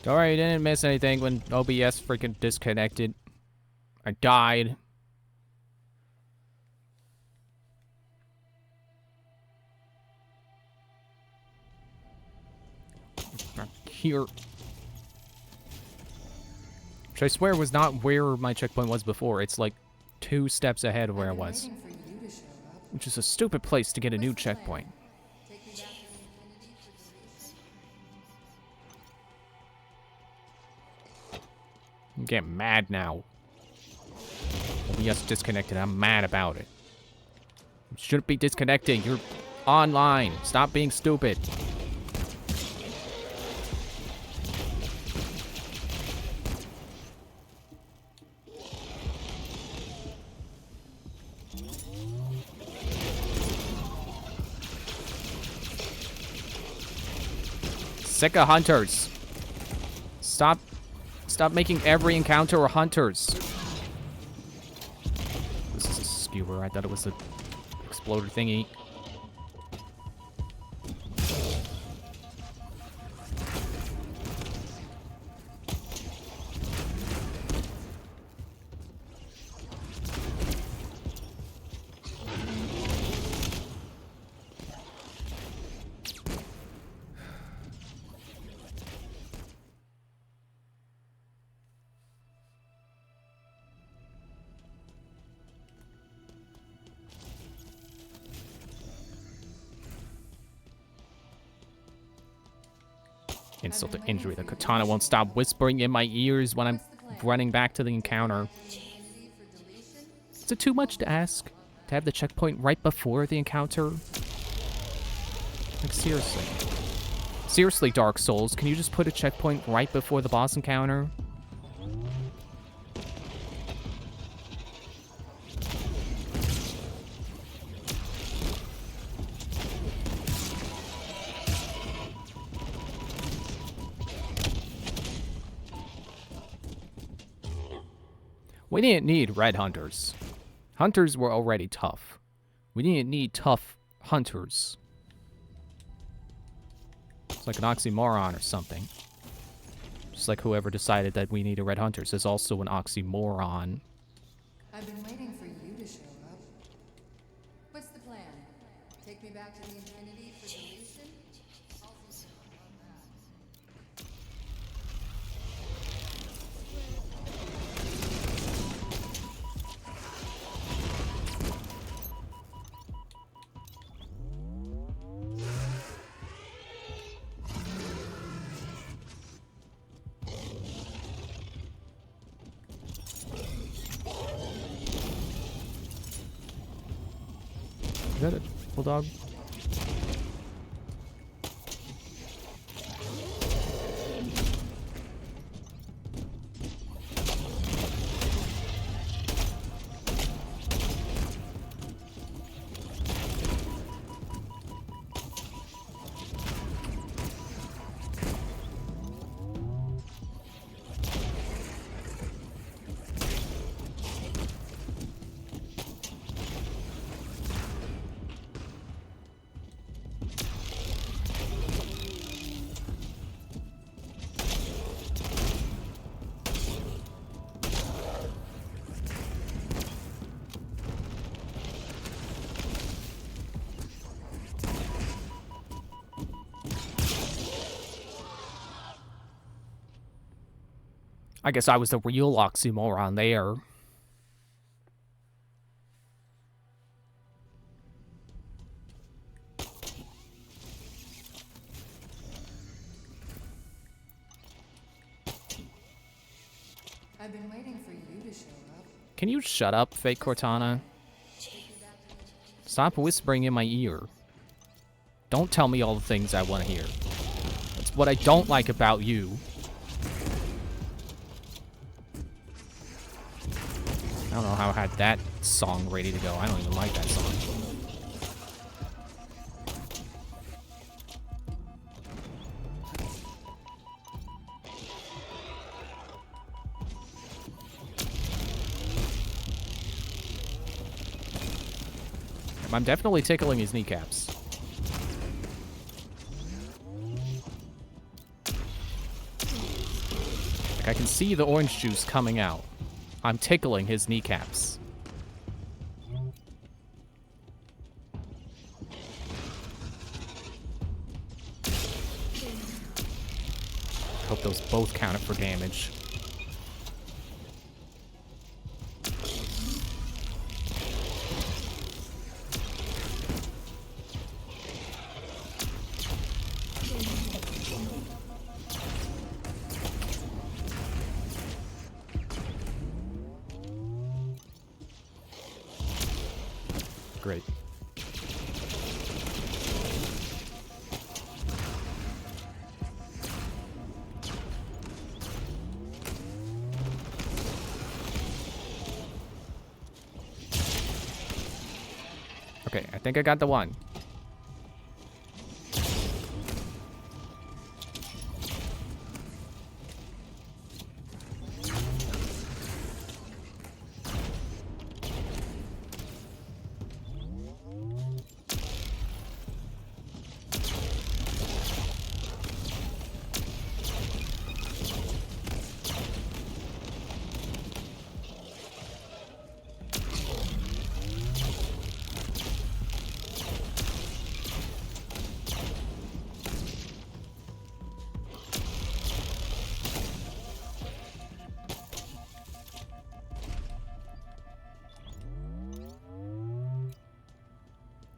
Alright, you didn't miss anything when OBS freaking disconnected. I died. Here. Which I swear was not where my checkpoint was before. It's like 2 steps ahead of where I was. Which is a stupid place to get a new checkpoint. I'm getting mad now. OBS disconnected. I'm mad about it. You shouldn't be disconnecting. You're online. Stop being stupid. Sick of hunters. Stop making every encounter hunters. This is a skewer. I thought it was an exploder thingy. Insult to injury. The katana won't stop whispering in my ears when I'm running back to the encounter. Is it too much to ask? To have the checkpoint right before the encounter? Like, seriously. Seriously, Dark Souls, can you just put a checkpoint right before the boss encounter? We didn't need red hunters. Hunters were already tough. We didn't need tough hunters. It's like an oxymoron or something. Just like whoever decided that we needed red hunters is also an oxymoron. I've been waiting for you to show up. What's the plan? Take me back to the Infinity for deletion? Is that a bulldog? I guess I was the real oxymoron there. I've been waiting for you to show up. Can you shut up, fake Cortana? Stop whispering in my ear. Don't tell me all the things I want to hear. That's what I don't like about you. I don't know how I had that song ready to go. I don't even like that song. I'm definitely tickling his kneecaps. Like, I can see the orange juice coming out. I'm tickling his kneecaps. Hope those both counted for damage. Great. Okay, I think I got the one.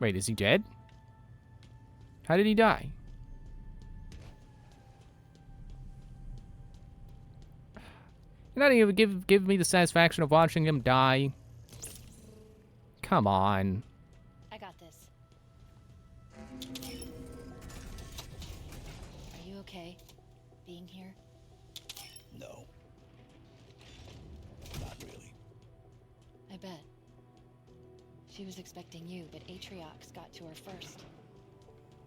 Wait, is he dead? How did he die? You're not even give me the satisfaction of watching him die. Come on. I got this. Are you okay being here? No. Not really. I bet. She was expecting you, but Atriox got to her first.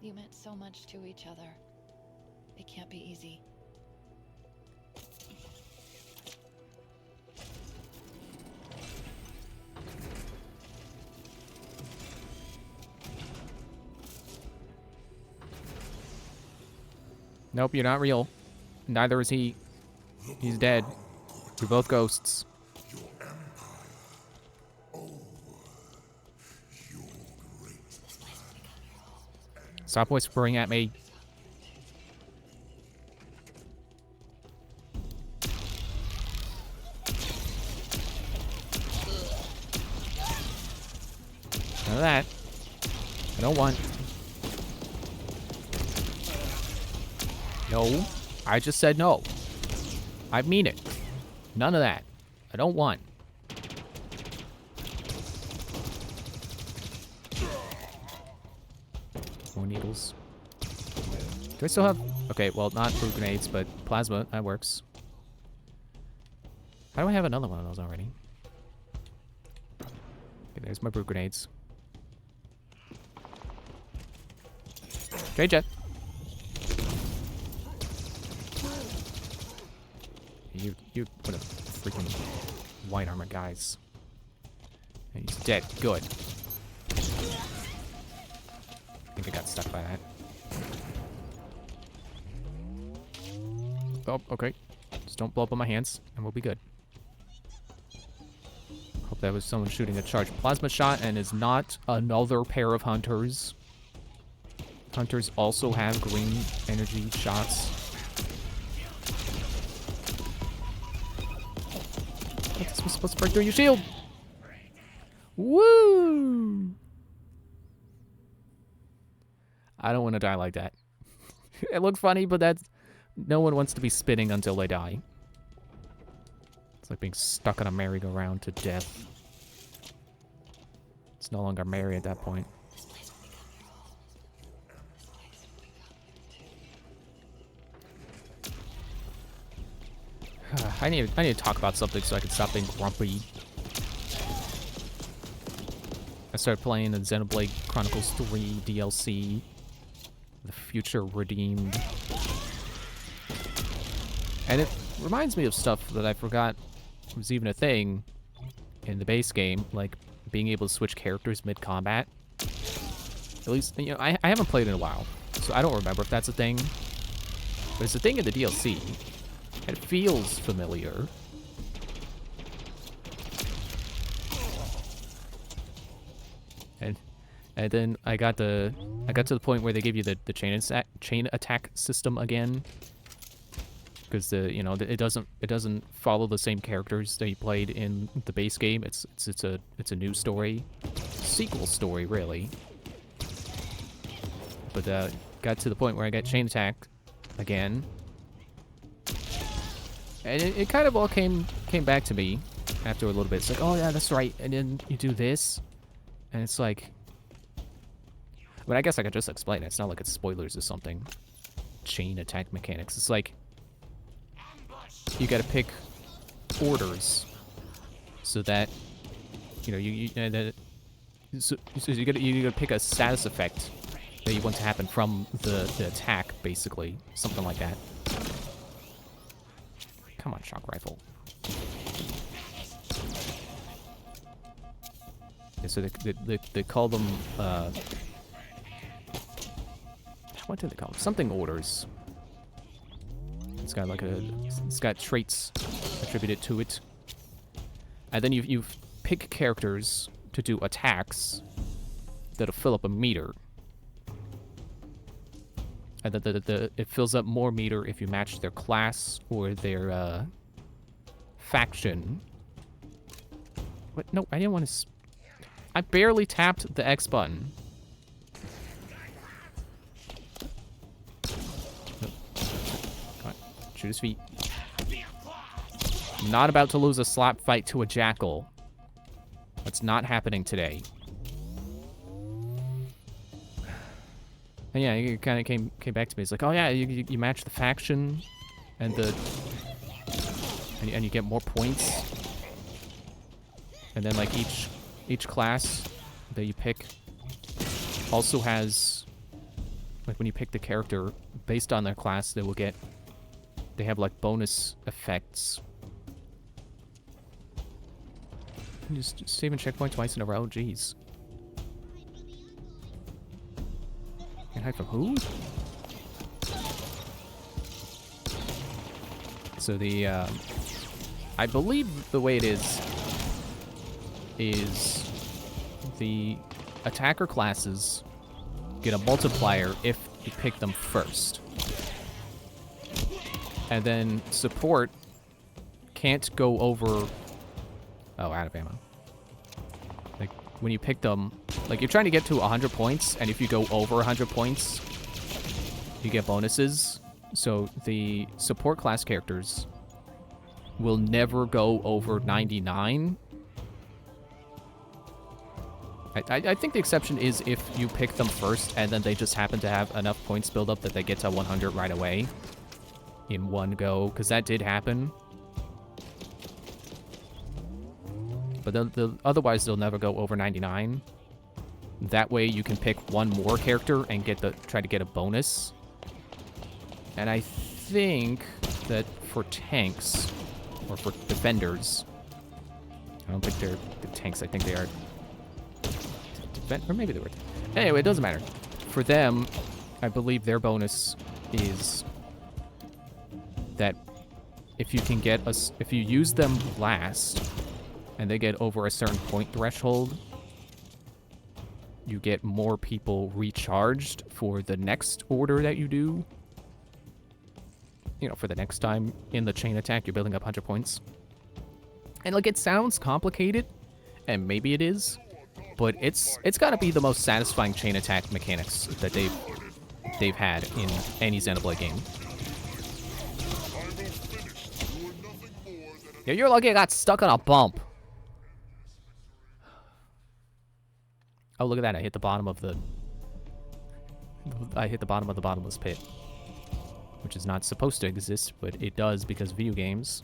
You meant so much to each other. It can't be easy. Nope, you're not real. Neither is he. He's dead. You're both ghosts. Stop whispering at me. None of that. I don't want. No. I just said no. I mean it. None of that. I don't want. More needles. Do I still have... Okay, well, not brew grenades, but plasma. That works. How do I have another one of those already? Okay, there's my brew grenades. Okay, Jet. You what a freaking white armor guys. And he's dead. Good. I think I got stuck by that. Oh, okay. Just don't blow up on my hands, and we'll be good. Hope that was someone shooting a charged plasma shot and is not another pair of hunters. Hunters also have green energy shots. This was supposed to break through your shield. Woo! I don't want to die like that. It looked funny, but that's... No one wants to be spinning until they die. It's like being stuck on a merry-go-round to death. It's no longer merry at that point. I need to talk about something so I can stop being grumpy. I started playing the Xenoblade Chronicles 3 DLC. The Future Redeemed. And it reminds me of stuff that I forgot was even a thing in the base game, like being able to switch characters mid-combat. At least, you know, I haven't played in a while, so I don't remember if that's a thing. But it's a thing in the DLC. It feels familiar. And then I got to the point where they give you the chain attack system again, because it doesn't follow the same characters that you played in the base game. It's a new story, sequel story really. But got to the point where I got chain attack again, and it kind of all came back to me after a little bit. It's like, oh yeah, that's right. And then you do this, and it's like. But I guess I could just explain it. It's not like it's spoilers or something. Chain attack mechanics. It's like you gotta pick orders so that so you gotta pick a status effect that you want to happen from the attack, basically, something like that. Come on, shock rifle. Yeah, so they call them. What do they call it? Something orders. It's got it's got traits attributed to it. And then you pick characters to do attacks that'll fill up a meter. And it fills up more meter if you match their class or their faction. What? No, I didn't want to. I barely tapped the X button. Shoot his feet. Not about to lose a slap fight to a jackal. That's not happening today. And yeah, it kind of came back to me. It's like, oh yeah, you match the faction, and and you get more points. And then like each class that you pick also has, like when you pick the character based on their class, they will get. They have like bonus effects. Just saving checkpoint twice in a row. Jeez. Can't hide from who? So the I believe the way it is the attacker classes get a multiplier if you pick them first. And then support can't go over... Oh, out of ammo. Like, when you pick them... Like, you're trying to get to 100 points, and if you go over 100 points, you get bonuses. So, the support class characters will never go over 99. I think the exception is if you pick them first, and then they just happen to have enough points build up that they get to 100 right away. In one go, because that did happen. But otherwise, they'll never go over 99. That way, you can pick one more character and try to get a bonus. And I think that for tanks, or for defenders, I don't think they're tanks. I think they are. Or maybe they were. Anyway, it doesn't matter. For them, I believe their bonus is that if you use them last and they get over a certain point threshold, you get more people recharged for the next order that you do. You know, for the next time in the chain attack, you're building up 100 points. And like, it sounds complicated, and maybe it is, but it's gotta be the most satisfying chain attack mechanics that they've had in any Xenoblade game. Yeah, you're lucky I got stuck on a bump. Oh, look at that. I hit the bottom of the bottomless pit. Which is not supposed to exist, but it does because video games.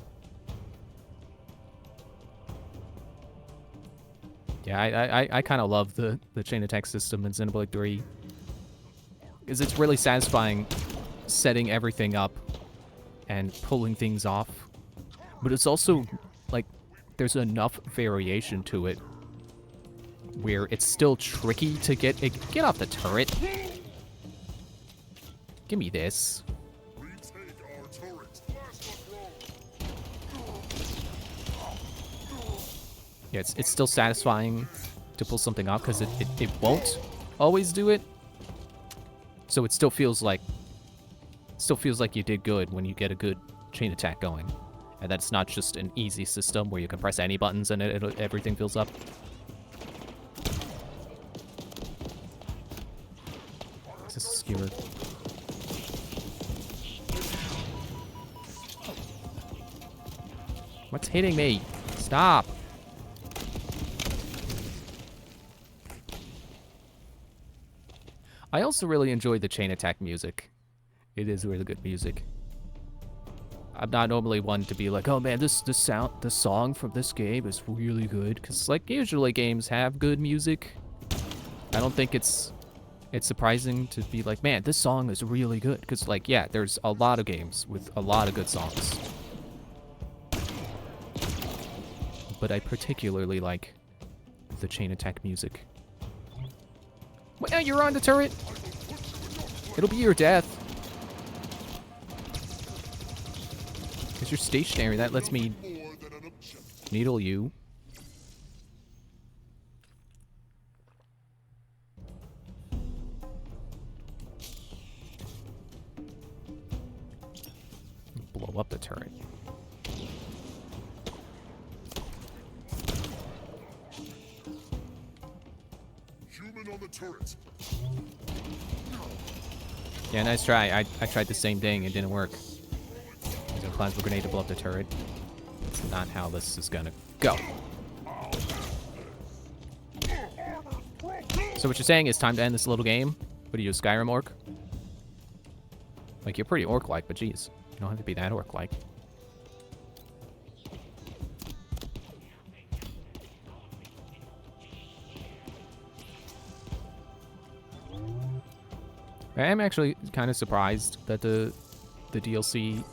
Yeah, I kind of love the chain attack system in Xenoblade 3. Because it's really satisfying setting everything up and pulling things off. But it's also, like, there's enough variation to it where it's still tricky to get off the turret. Give me this. Yeah, it's still satisfying to pull something off because it won't always do it. So it still feels like you did good when you get a good chain attack going. And that's not just an easy system where you can press any buttons and everything fills up. Is this a skewer? What's hitting me? Stop! I also really enjoyed the chain attack music. It is really good music. I'm not normally one to be like, oh man, this song from this game is really good, because like usually games have good music. I don't think it's surprising to be like, man, this song is really good, because like yeah, there's a lot of games with a lot of good songs. But I particularly like the chain attack music. Well, now you're on the turret. It'll be your death. Because you're stationary, that lets me needle you. Blow up the turret. Human on the turret. Yeah, nice try. I tried the same thing. It didn't work. Using a plasma grenade to blow up the turret. That's not how this is gonna go. So what you're saying is time to end this little game? What are you, a Skyrim orc? Like, you're pretty orc-like, but geez. You don't have to be that orc-like. I am actually kind of surprised that the DLC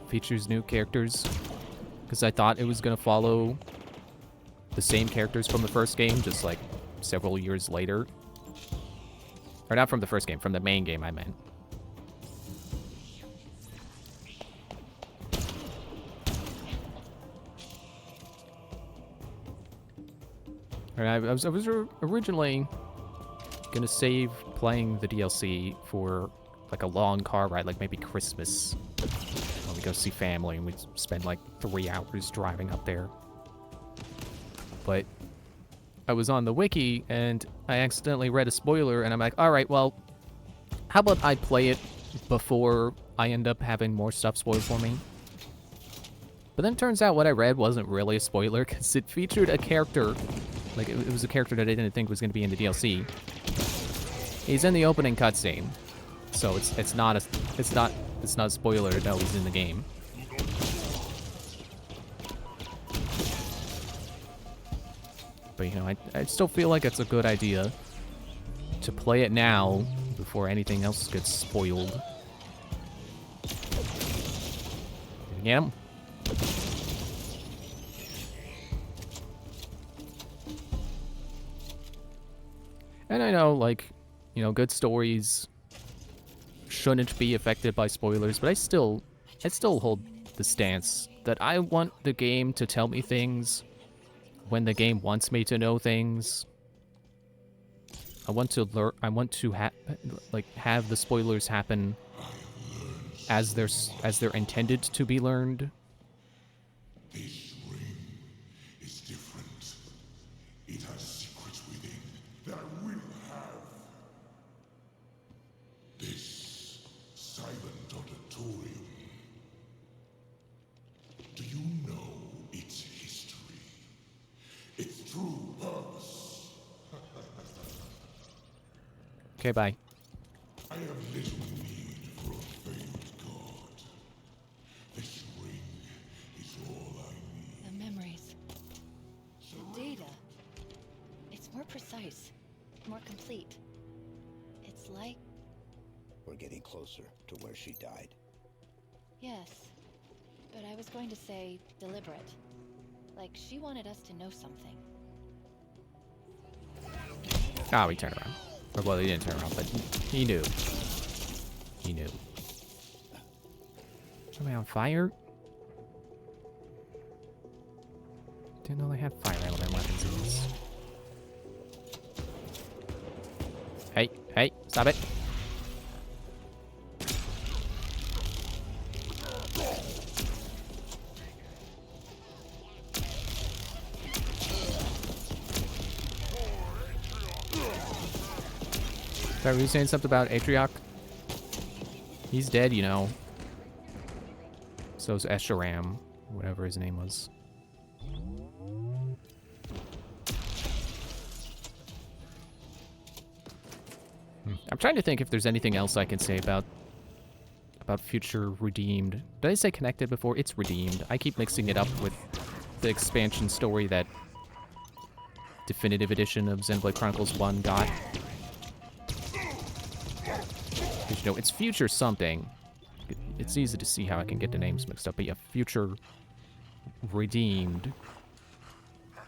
features new characters, because I thought it was going to follow the same characters from the first game, just like several years later. Or not from the first game, from the main game I meant. I was originally gonna save playing the DLC for like a long car ride, like maybe Christmas, when we go see family and we spend like 3 hours driving up there. But I was on the wiki and I accidentally read a spoiler and I'm like, all right, well, how about I play it before I end up having more stuff spoiled for me? But then it turns out what I read wasn't really a spoiler, because it featured a character, like it was a character that I didn't think was going to be in the DLC. He's in the opening cutscene, so it's not a spoiler to know he's in the game. But you know, I still feel like it's a good idea to play it now before anything else gets spoiled. Get him. And I know, like, you know, good stories shouldn't be affected by spoilers, but I still hold the stance that I want the game to tell me things when the game wants me to know things. I want to learn. I want to have the spoilers happen as they're intended to be learned. This ring is different. It has secrets within that I will have. This silent auditorium. Do you know its history? Its true purpose? Okay, bye. I have little need for a failed god. This ring is all I need. The memories. The data. It's more precise, more complete. It's like, We're getting closer to where she died. yes, but I was going to say deliberate. Like she wanted us to know something. Oh, he turned around. Or, well, he didn't turn around, but he knew. He knew. Somebody on fire? Didn't know they had fire element weapons in this. Hey, hey, stop it. Sorry, were you saying something about Atrioc? He's dead, you know. So's Escharam, whatever his name was. I'm trying to think if there's anything else I can say about Future Redeemed. Did I say Connected before? It's Redeemed. I keep mixing it up with the expansion story that Definitive Edition of Xenoblade Chronicles 1 got. 'Cause, you know, it's Future something. It's easy to see how I can get the names mixed up, but yeah, Future Redeemed.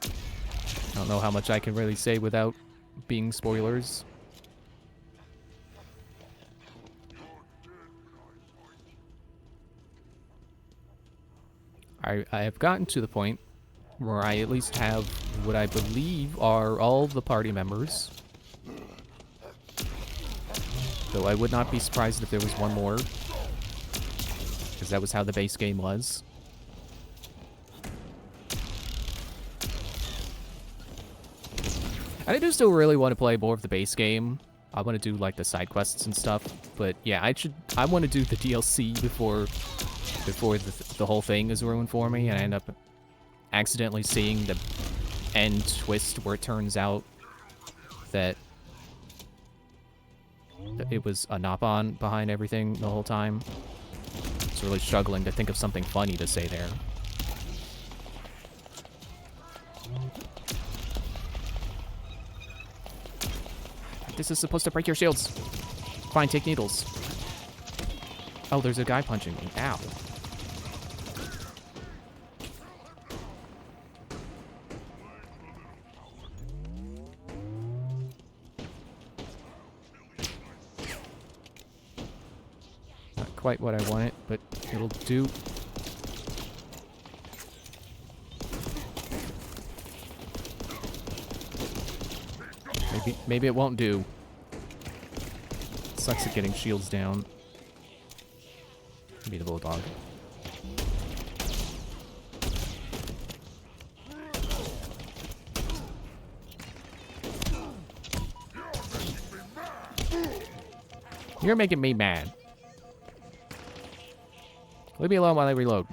I don't know how much I can really say without being spoilers. I have gotten to the point where I at least have what I believe are all the party members. Though I would not be surprised if there was one more, because that was how the base game was. And I do still really want to play more of the base game. I want to do like the side quests and stuff, but yeah, I want to do the DLC before the whole thing is ruined for me, and I end up accidentally seeing the end twist where it turns out that it was a Nopon behind everything the whole time. I was really struggling to think of something funny to say there. This is supposed to break your shields. Fine, take needles. Oh, there's a guy punching me. Ow. Not quite what I wanted, but it'll do. Maybe it won't do. Sucks at getting shields down. Be the bulldog. You're making me mad. Leave me alone while I reload.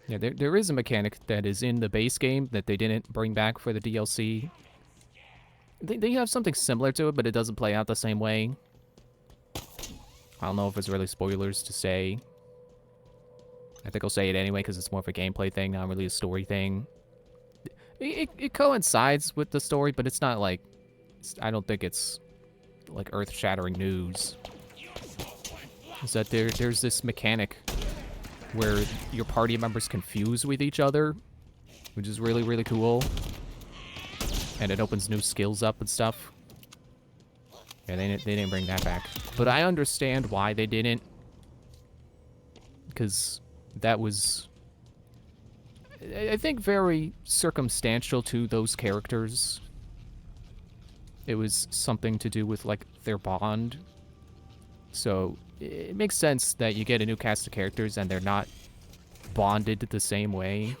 Yeah, there is a mechanic that is in the base game that they didn't bring back for the DLC. They have something similar to it, but it doesn't play out the same way. I don't know if it's really spoilers to say. I think I'll say it anyway because it's more of a gameplay thing, not really a story thing. It coincides with the story, but it's not like... I don't think it's like earth-shattering news. Is that there's this mechanic where your party members confuse with each other, which is really, really cool. And it opens new skills up and stuff. Yeah, they didn't bring that back. But I understand why they didn't. Because that was, I think, very circumstantial to those characters. It was something to do with, like, their bond. So it makes sense that you get a new cast of characters and they're not bonded the same way.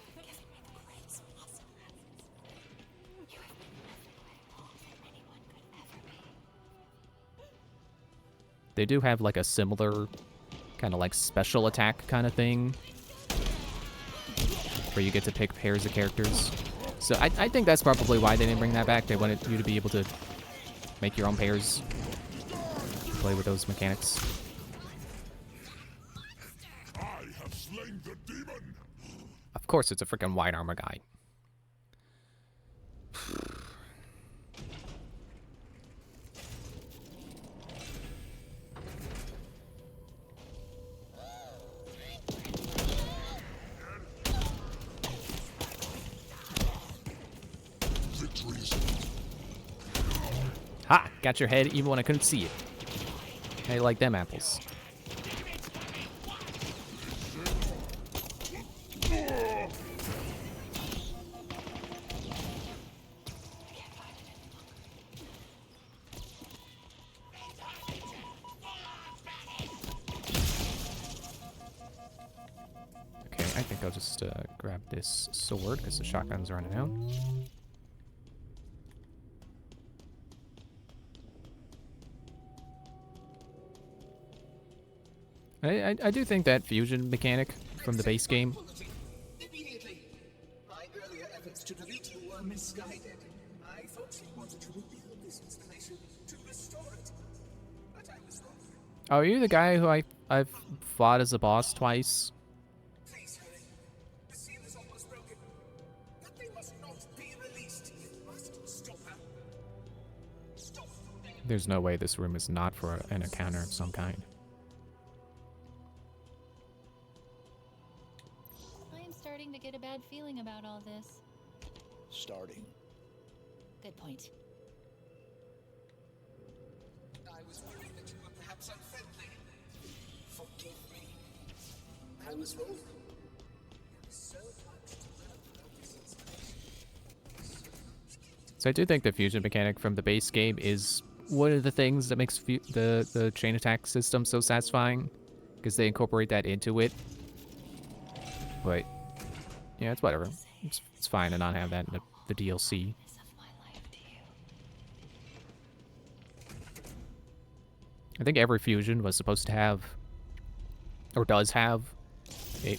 They do have like a similar kind of like special attack kind of thing where you get to pick pairs of characters. So I think that's probably why they didn't bring that back. They wanted you to be able to make your own pairs, play with those mechanics. Of course, it's a freaking white armor guy. Ha! Got your head even when I couldn't see it. How you like them apples? Okay, I think I'll just grab this sword because the shotgun's running out. I do think that fusion mechanic from the base game. Immediately. My earlier efforts to delete you were misguided. I thought you wanted to rebuild this installation, to restore it. But I was wrong. Oh, are you the guy who I've fought as a boss twice? Please hurry. The seal is almost broken. That thing must not be released. You must stop her. Stop. There's no way this room is not for an encounter of some kind. I am starting to get a bad feeling about all this. Starting. Good point. I was worried that you were perhaps unfriendly. Forgive me. I was wrong. There is so much to learn about this installation. So I do think the fusion mechanic from the base game is one of the things that makes the chain attack system so satisfying, because they incorporate that into it. But yeah, it's whatever. It's fine to not have that in the DLC. Of my life to you. I think every fusion was supposed to have, or does have, a.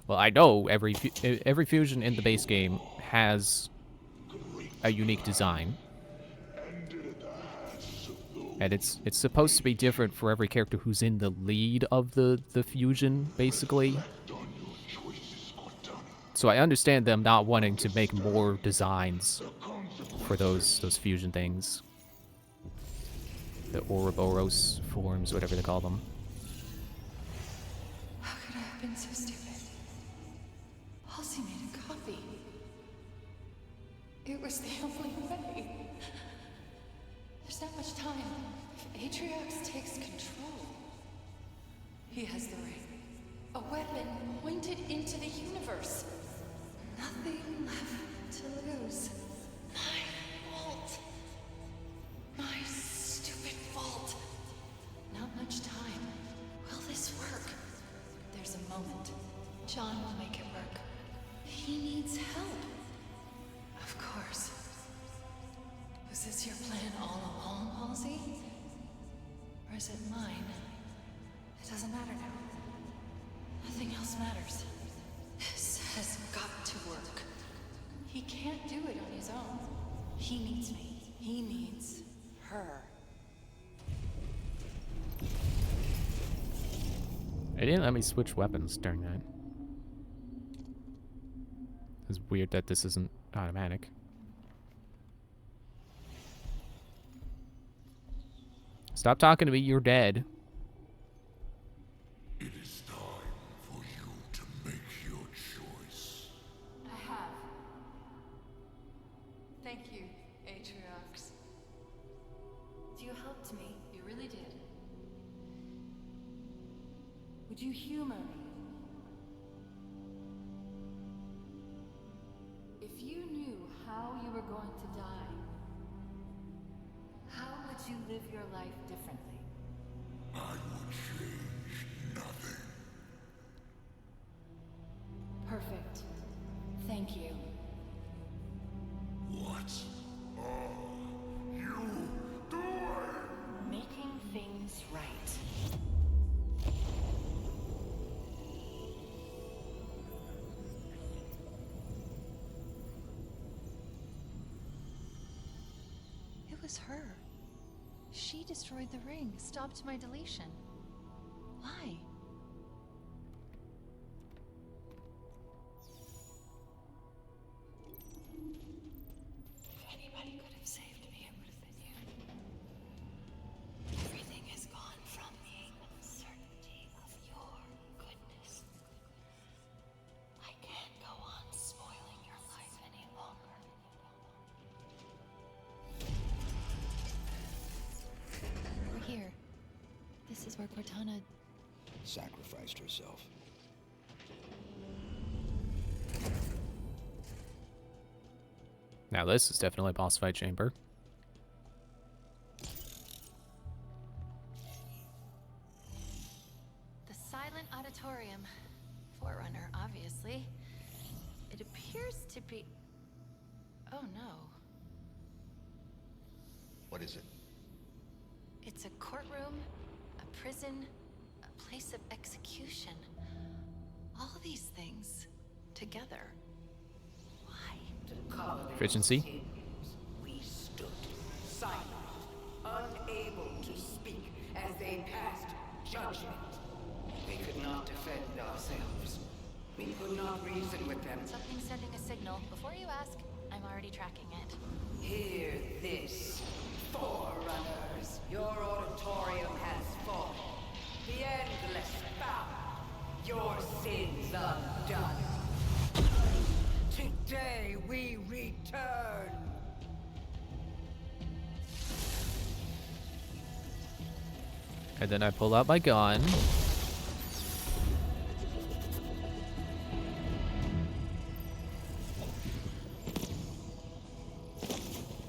Well, I know every fusion in the base game has a unique design, and it's supposed to be different for every character who's in the lead of the fusion, basically. So I understand them not wanting to make more designs for those fusion things. The Ouroboros forms, whatever they call them. How could I have been so stupid? Halsey made a copy. It was the only way. There's not much time. If Atriox takes control, he has the ring. A weapon pointed into the universe. Nothing left to lose. My fault. My stupid fault. Not much time. Will this work? There's a moment. John will make it work. He needs help. Of course. Was this your plan all along, Halsey? Or is it mine? It doesn't matter now. Nothing else matters. This has got to work. He can't do it on his own. He needs me. He needs her. It didn't let me switch weapons during that. It's weird that this isn't automatic. Stop talking to me, you're dead. It is time for you to make your choice. I have. Thank you, Atriox. You helped me. You really did. Would you humor me? If you knew how you were going to die, how would you live your life differently? I would change nothing. Perfect. Thank you. What are you doing? Making things right. It was her. She destroyed the ring, stopped my deletion. Why? If anybody could have saved me, it would have been you. Everything has gone from the uncertainty of your goodness. I can't go on spoiling your life any longer. That's where Cortana... Sacrificed herself. Now this is definitely a boss fight chamber. The Silent Auditorium. Forerunner, obviously. It appears to be... Oh no. What is it? It's a courtroom, a prison, a place of execution. All these things together. Why? Efficiency. We stood silent, unable to speak as they passed judgment. We could not defend ourselves. We could not reason with them. Something's sending a signal. Before you ask, I'm already tracking it. Hear this, Forerunners. Your auditorium has fallen. The endless found. Your sins undone. Today we return. And then I pull out my gun.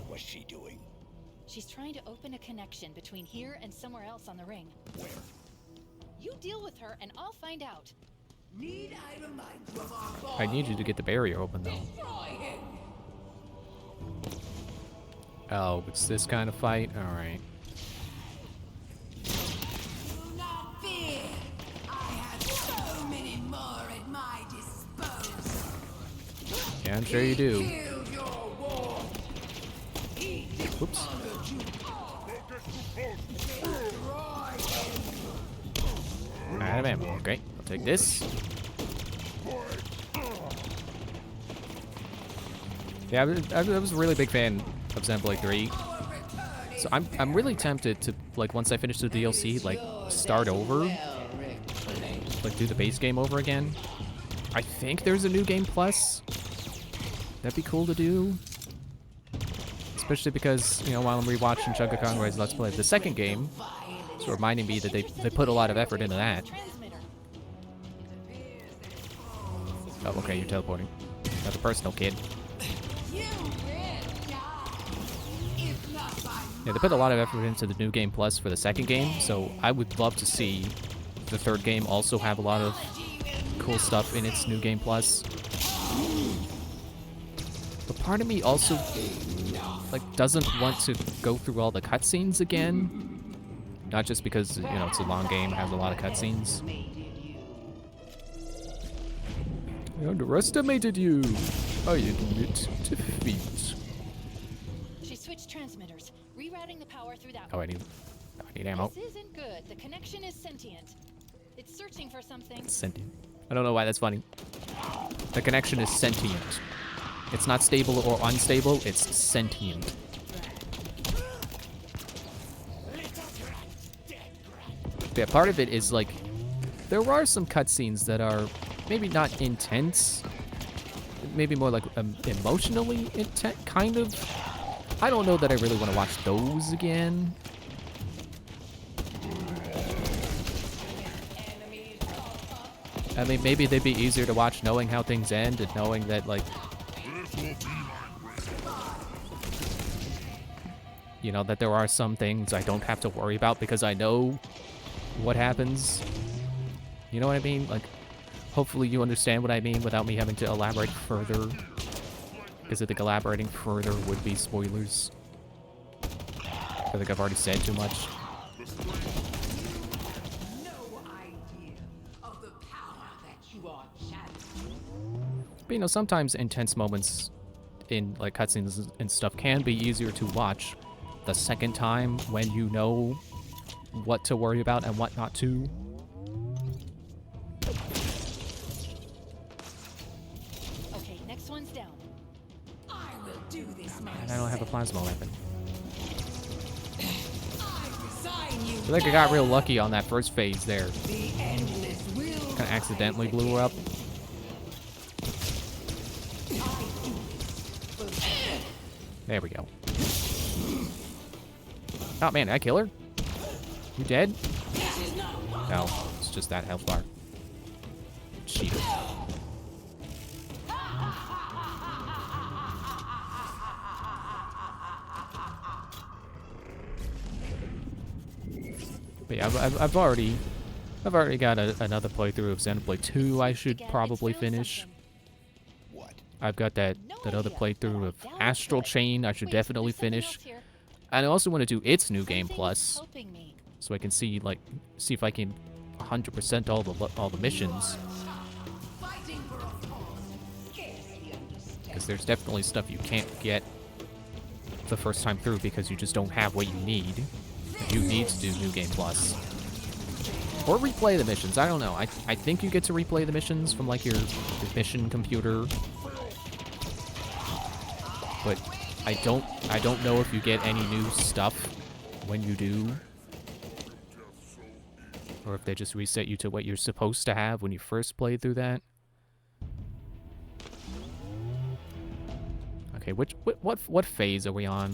What's she doing? She's trying to open a connection between here and somewhere else on the ring. Where? You deal with her and I'll find out. Need I remind you of our bond? I need you to get the barrier open, though. Destroy him. Oh, it's this kind of fight? Alright. Do not fear. I have so many more at my disposal. Yeah, I'm sure you do. Killed your war. He Whoops. dishonored you. Destroy him. Out of ammo. Okay, I'll take this. Yeah, I was a really big fan of Xenoblade 3. So I'm really tempted to, like, once I finish the DLC, like, start over. Like, do the base game over again. I think there's a new game plus. That'd be cool to do. Especially because, you know, while I'm rewatching Chunka Conroy's Let's Play of the second game, it's reminding me that they put a lot of effort into that. Transmitter. Oh, okay, you're teleporting. Another personal kid. You will die. If not by Yeah, they put a lot of effort into the new game plus for the second game, so I would love to see the third game also have a lot of cool stuff in its new game plus. But part of me also, like, doesn't want to go through all the cutscenes again. Not just because, you know, it's a long game, has a lot of cutscenes. I underestimated you. I admit defeat. She switched transmitters, rerouting the power through that Oh, I one. need ammo. This isn't good. The connection is sentient. It's searching for something. Sentient. I don't know why that's funny. The connection is sentient. It's not stable or unstable, it's sentient. Yeah, part of it is like, there are some cutscenes that are maybe not intense, maybe more like emotionally intense, kind of. I don't know that I really want to watch those again. I mean, maybe they'd be easier to watch knowing how things end and knowing that, like, you know, that there are some things I don't have to worry about because I know what happens. You know what I mean? Like, hopefully you understand what I mean without me having to elaborate further. Because I think elaborating further would be spoilers. I think I've already said too much. no idea of the power that you are channeling. But, you know, sometimes intense moments in, like, cutscenes and stuff can be easier to watch the second time when you know what to worry about and what not to. Okay, next one's down. I will do this And I don't have a plasma weapon. I resign you. I feel like I got real lucky on that first phase there. The endless will. Kind of accidentally blew her up. There we go. Oh man, did I kill her? You dead? No, it's just that health bar. Cheater. But yeah, I've already got another playthrough of Xenoblade 2 I should Again, I probably found finish. something. What? I've got that No other idea, but playthrough I of doubt it's Astral good. Chain I should Wait, definitely there's something finish. else here. And I also want to do its new game Something's plus, helping me. so I can see if I can 100% all the missions. Because there's definitely stuff you can't get the first time through because you just don't have what you need. You need to do New Game Plus. Or replay the missions, I don't know. I think you get to replay the missions from like your mission computer. But I don't know if you get any new stuff when you do. Or if they just reset you to what you're supposed to have when you first played through that. Okay, what phase are we on?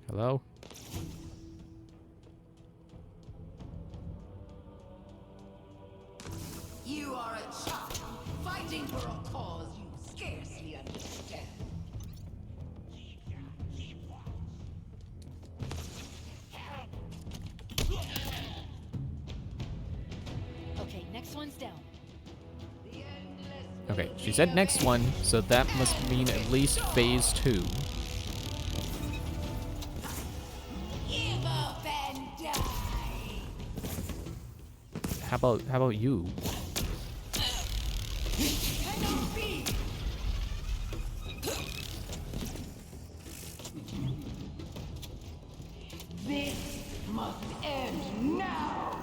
Hello? You are a child fighting for a cause you scarcely understand. Okay, next one's down. Okay, she said next one, so that must mean at least phase 2. Give up and die. How about you? Cannot be. This must end now.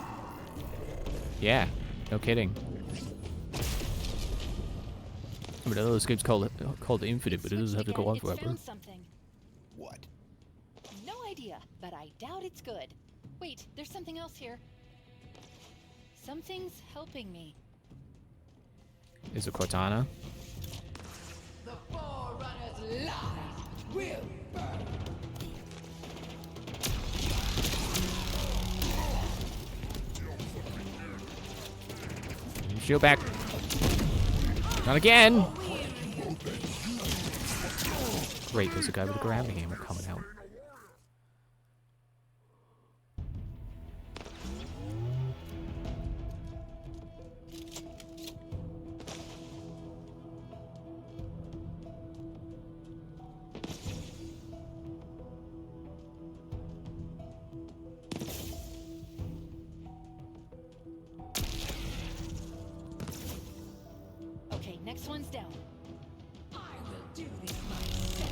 Yeah, no kidding. I mean, I know this game's called Infinite, but it doesn't have to go on It's forever. found something. What? No idea, but I doubt it's good. Wait, there's something else here. Something's helping me. Is it Cortana? The Forerunner's lies will burn. Shield back. Not again! Great, there's a guy with a gravity hammer coming out. Okay, next one's down. I will do this myself.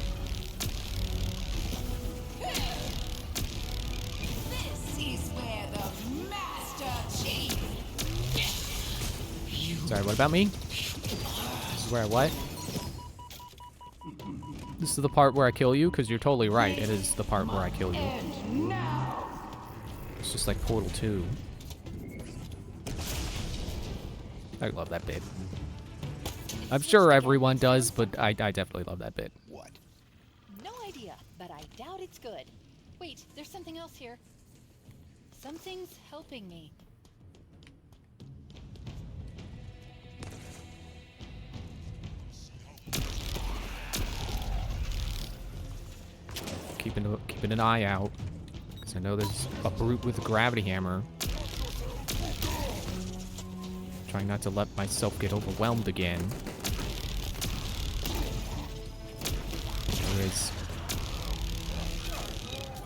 This is where the Master Chief. Sorry, what about me? This is where I what? This is the part where I kill you? Because you're totally right. It is the part where I kill you. And now. It's just like Portal 2. I love that bit. I'm sure everyone does, but I definitely love that bit. What? No idea, but I doubt it's good. Wait, there's something else here. Something's helping me. Keeping an eye out, because I know there's a brute with a gravity hammer. Trying not to let myself get overwhelmed again.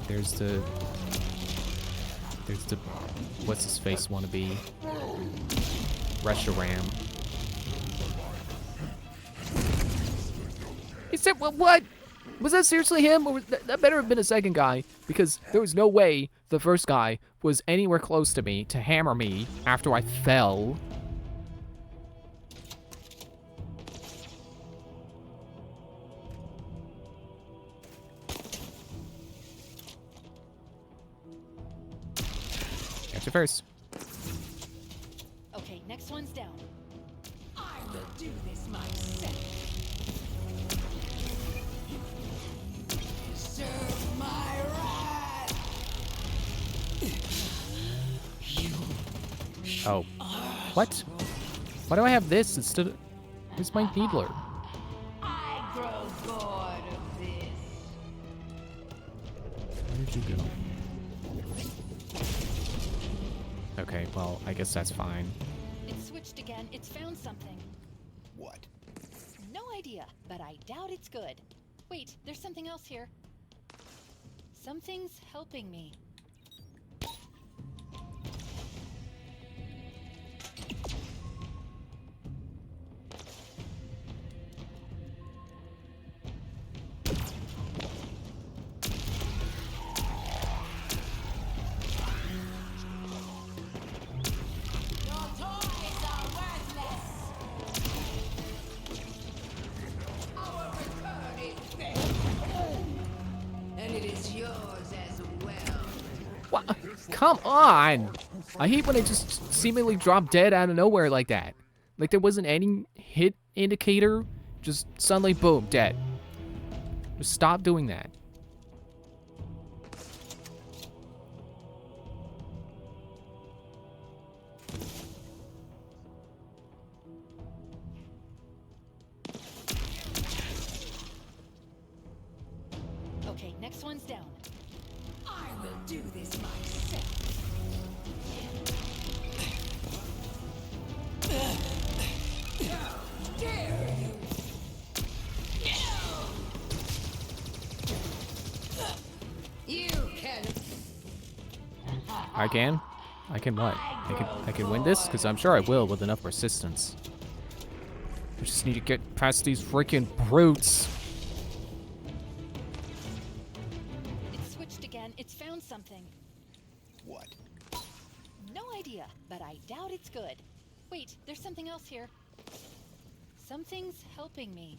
There's the what's his face wanna be? Reshiram. He said what? Was that seriously him, or that better have been a second guy? Because there was no way the first guy was anywhere close to me to hammer me after I fell. Gotcha first. Okay, next one's down. I will do this myself. Serve my wrath. Oh. What? Why do I have this instead of... Where's my needler? I grow bored of this. Where did you go? Okay, well, I guess that's fine. It's switched again. It's found something. What? No idea, but I doubt it's good. Wait, there's something else here. Something's helping me. And it is yours as well. What? Come on! I hate when they just seemingly drop dead out of nowhere like that. Like there wasn't any hit indicator, just suddenly boom, dead. Just stop doing that. Okay, next one's down. I will do this myself. How dare you? You can. I can? I can what? I can win this? Because I'm sure I will with enough persistence. I just need to get past these freaking brutes. It's switched again. It's found something. What? No idea, but I doubt it's good. Wait, there's something else here. Something's helping me.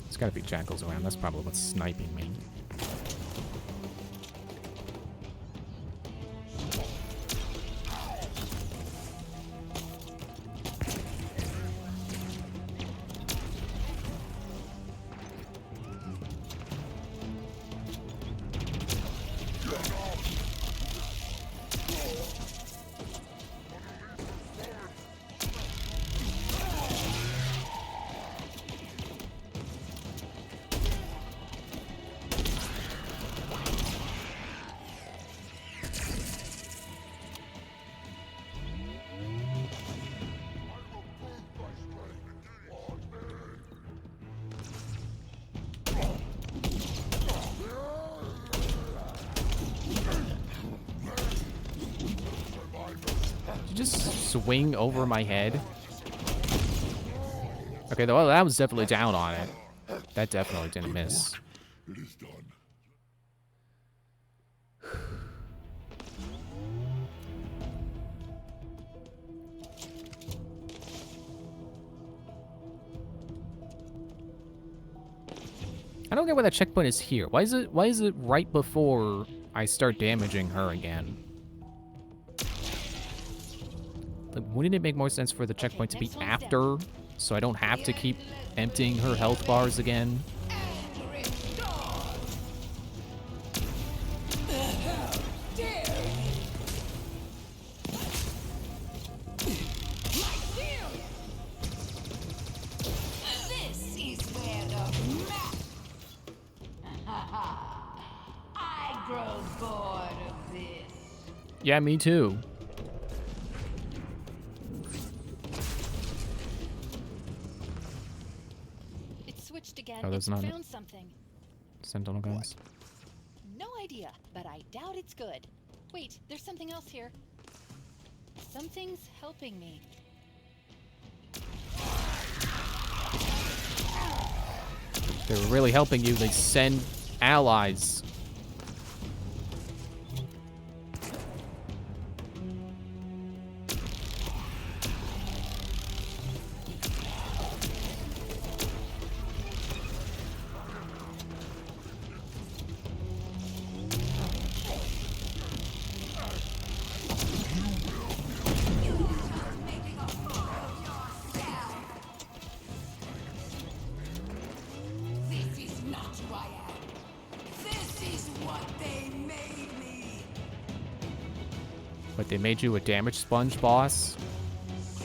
There's gotta be jackals around. That's probably what's sniping me. Did you just swing over my head? Okay, well, that was definitely down on it. That definitely didn't miss. It is done. I don't get why that checkpoint is here. Why is it right before I start damaging her again? Like, wouldn't it make more sense for the checkpoint to be after, so I don't have to keep emptying her health bars again? This is where the map. I grow bored of this. Yeah, me too. It's switched again. Oh, It's that's not it. found something. Sentinel guns. No idea, but I doubt it's good. Wait, there's something else here. Something's helping me. They're really helping you. They send allies. What, they made you a damage sponge boss?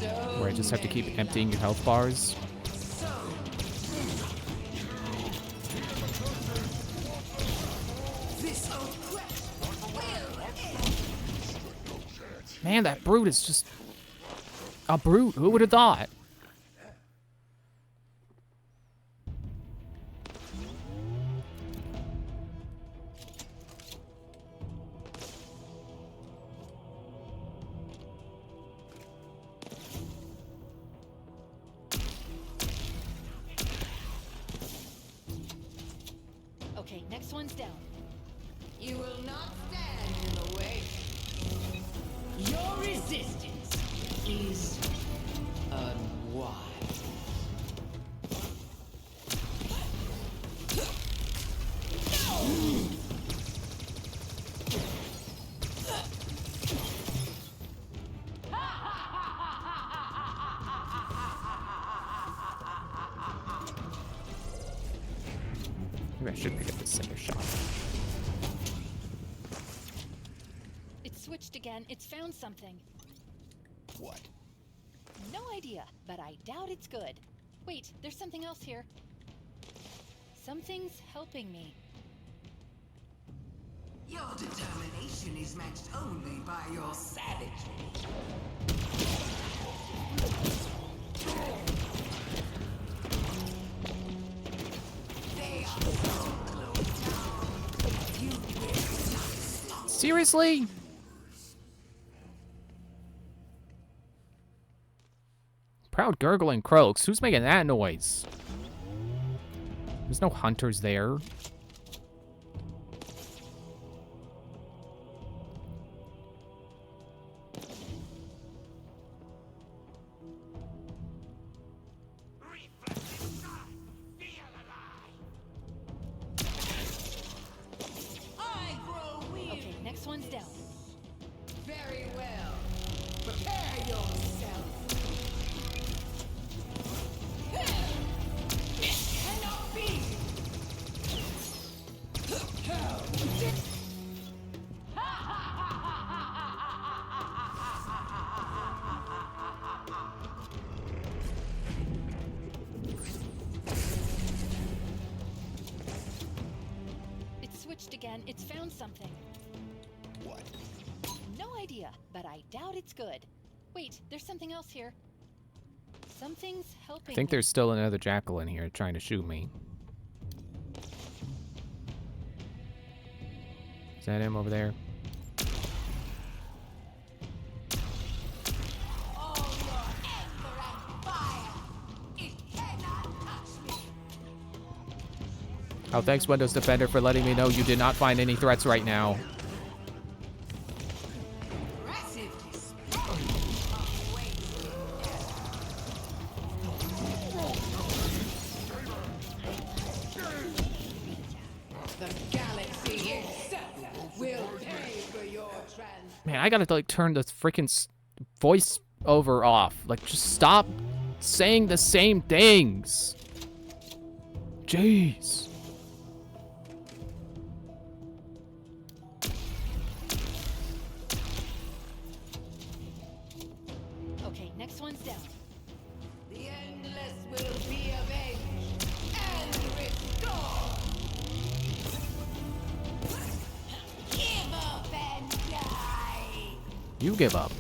So Where I just have to keep many emptying your health bars? This oppression will end. Man, that brute is just a brute. Who would have thought? Okay, next one's down. You will not stand in the way. Your resistance is unwise. Maybe I should pick up the cinder shot. It's switched again. It's found something. What? No idea, but I doubt it's good. Wait, there's something else here. Something's helping me. Your determination is matched only by your savagery. They are so close now. You will not stop. Seriously? Proud gurgling croaks. Who's making that noise? There's no hunters there. I grow weary. Okay, next one's down. Very well. Prepare yourself. Cannot be. It's switched again. It's found something. What? No idea, but I doubt it's good. Wait, there's something else here. Something's helping I think me. there's still another jackal in here trying to shoot me. Is that him over there? All your anger and fire. It cannot touch me. Oh, thanks, Windows Defender, for letting me know you did not find any threats right now. Impressive display of weight. The galaxy itself will pay for your Man, I gotta like turn the freaking voice over off. Like, just stop saying the same things. Jeez. Okay, next one's down. The endless will be avenged and restored. Give up and die. You give up.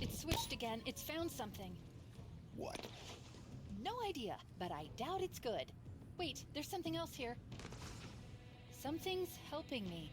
It's switched again. It's found something. What? No idea, but I doubt it's good. Wait, there's something else here. Something's helping me.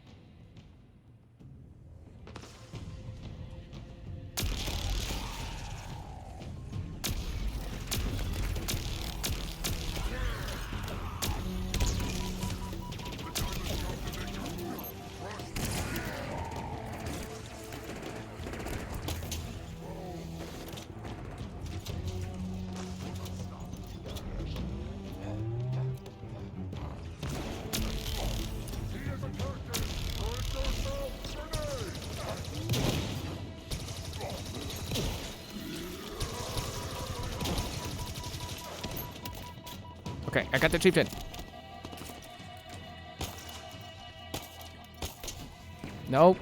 Okay, I got the chieftain. Nope.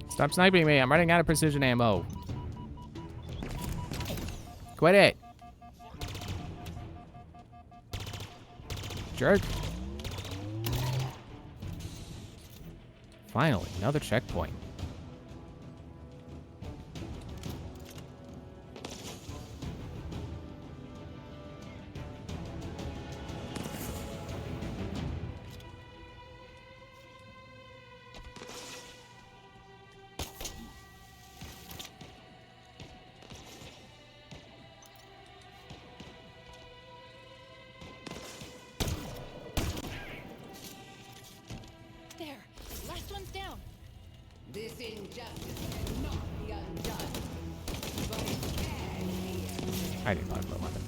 Stop sniping me. I'm running out of precision ammo. Quit it. Jerk. Finally, another checkpoint. There. Last one's down. This injustice cannot be undone. But it can be. I didn't know what weapon.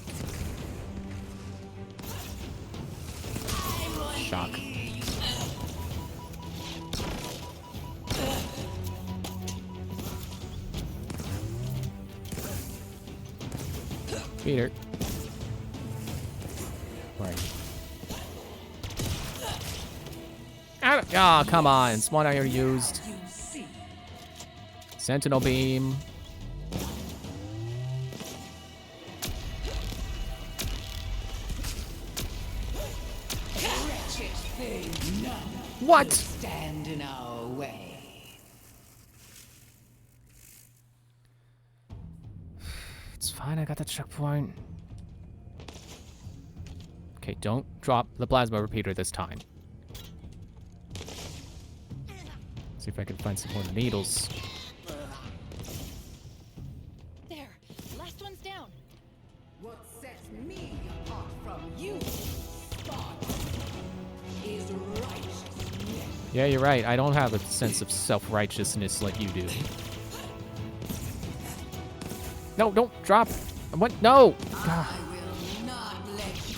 Shock. Peter. Right. Ah, oh, come on. It's one I already used. Sentinel beam. What? Stand in our way. It's fine, I got the checkpoint. Okay, don't drop the plasma repeater this time. See if I can find some more needles. There. Last one's down. What sets me apart from you, Spartan, is righteousness. Yeah, you're right. I don't have a sense of self-righteousness like you do. No, don't drop. What? No! I will not let you.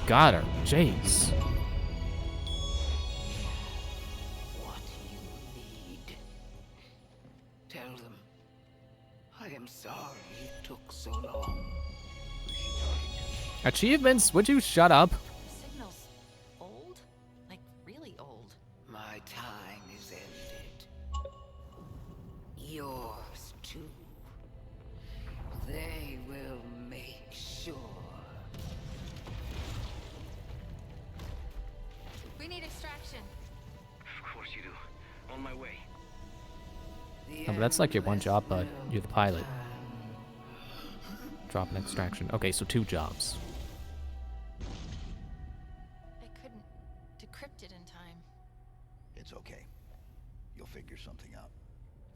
Got her. Jeez. What you need. Tell them. I am sorry it took so long. Achievements? Would you shut up? Signal's old? Like, really old. My time is ended. Yours too. They will make sure. We need extraction. Of course you do. On my way. Oh, but that's like your one job, bud. You're the pilot. Drop an extraction. Okay, so 2 jobs. I couldn't decrypt it in time. It's okay. You'll figure something out.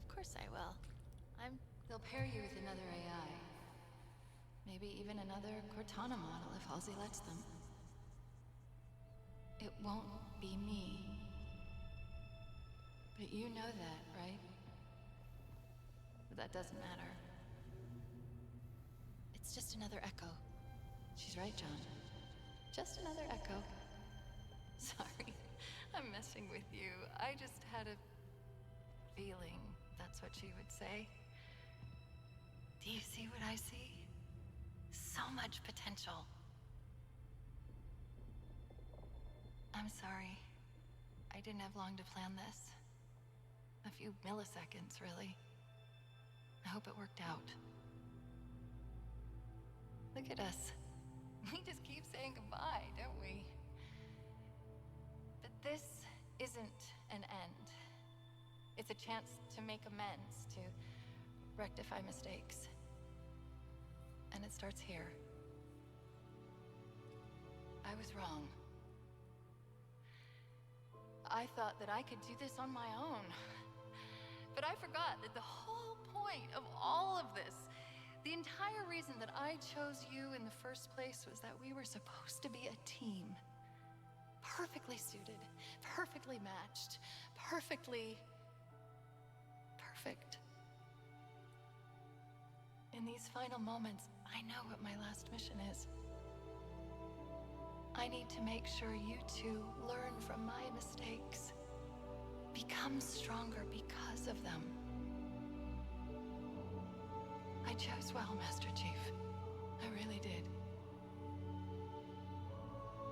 Of course I will. They'll pair you with another AI. Maybe even another Cortana model if Halsey lets them. It won't be me. But you know that, right? But that doesn't matter. It's just another echo. She's right, John. Just another echo. Sorry, I'm messing with you. I just had a feeling that's what she would say. Do you see what I see? So much potential. I'm sorry. I didn't have long to plan this. A few milliseconds, really. I hope it worked out. Look at us. We just keep saying goodbye, don't we? But this isn't an end. It's a chance to make amends, to rectify mistakes. And it starts here. I was wrong. I thought that I could do this on my own. But I forgot that the whole point of all of this The entire reason that I chose you in the first place was that we were supposed to be a team. Perfectly suited, perfectly matched, perfectly perfect. In these final moments, I know what my last mission is. I need to make sure you two learn from my mistakes. Become stronger because of them. I chose well, Master Chief. I really did.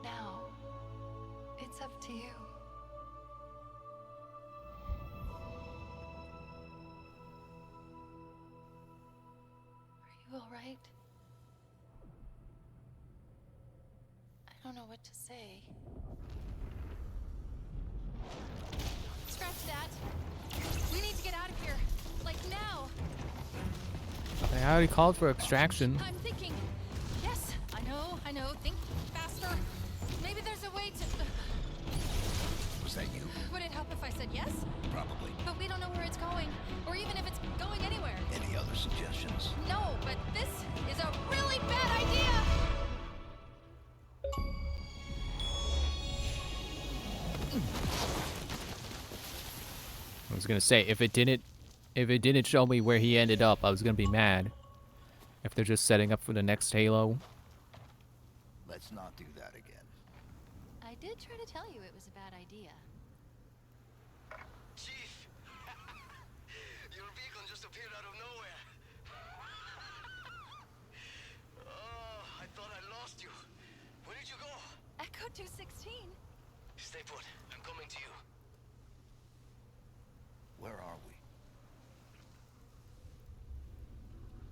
Now, it's up to you. Are you all right? I don't know what to say. Scratch that. We need to get out of here. Like now. I already called for extraction. I'm thinking. Yes, I know. Think faster. Maybe there's a way to... Was that you? Would it help if I said yes? Probably. But we don't know where it's going. Or even if it's going anywhere. Any other suggestions? No, but this is a really bad idea! I was gonna say, if it didn't show me where he ended up, I was gonna be mad. If they're just setting up for the next Halo. Let's not do that again. I did try to tell you it was a bad idea. Chief! Your beacon just appeared out of nowhere. Oh, I thought I lost you. Where did you go? Echo 216. Stay put. I'm coming to you. Where are we?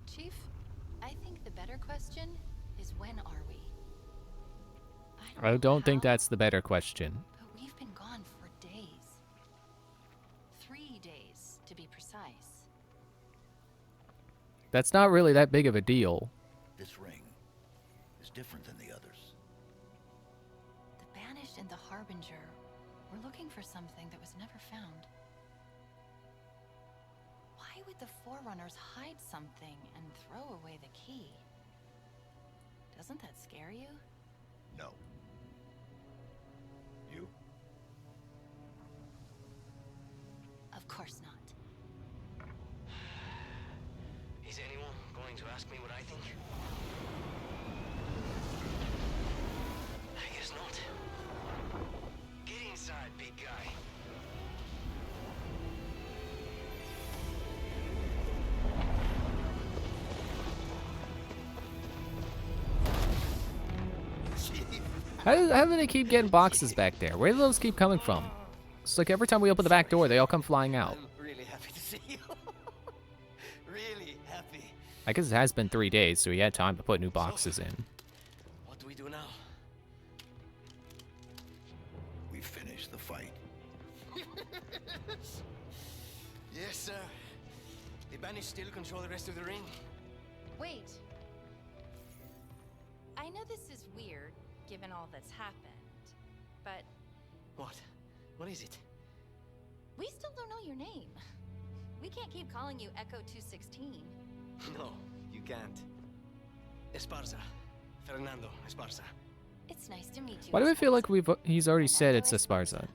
Chief, I think the better question is when are we? I don't think how, that's the better question. But we've been gone for days. 3 days, to be precise. That's not really that big of a deal. This ring is different than the others. The Banished and the Harbinger were looking for something that was never found. Why would the Forerunners hide something and throw away the key? Doesn't that scare you? No. You? Of course not. Is anyone going to ask me what I think? I guess not. Get inside, big guy. How do they keep getting boxes back there? Where do those keep coming from? It's like every time we open the back door, they all come flying out. I'm really happy to see you. Really happy. I guess it has been 3 days, so he had time to put new boxes in. What do we do now? We finished the fight. Yes, sir. The Banished still control the rest of the ring. Wait. I know this is weird, given all that's happened, but What? What is it? we still don't know your name. We can't keep calling you Echo 216. No, you can't. Esparza. Fernando Esparza. It's nice to meet you. Why do I feel like Esparza. he's already said it's Fernando Esparza?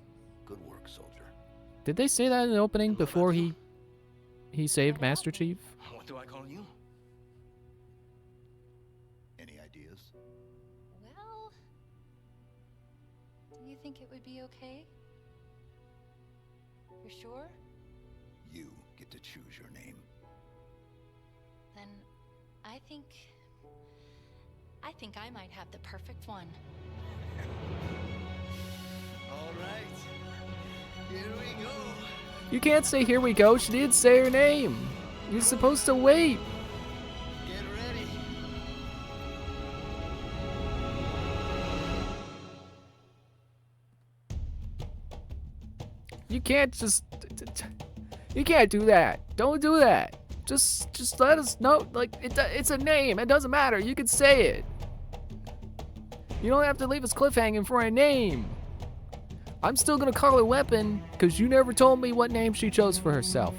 Good work, soldier. Did they say that in the opening before he saved Master Chief? What do I call you? Any ideas? Well, do you think it would be okay? You're sure? You get to choose your name. Then I think I might have the perfect one. All right. Here we go. You can't say here we go. She did say her name. You're supposed to wait. Get ready. You can't just... You can't do that. Don't do that. Just let us know. Like, it's a name. It doesn't matter. You can say it. You don't have to leave us cliffhanging for a name. I'm still gonna call her Weapon, because you never told me what name she chose for herself.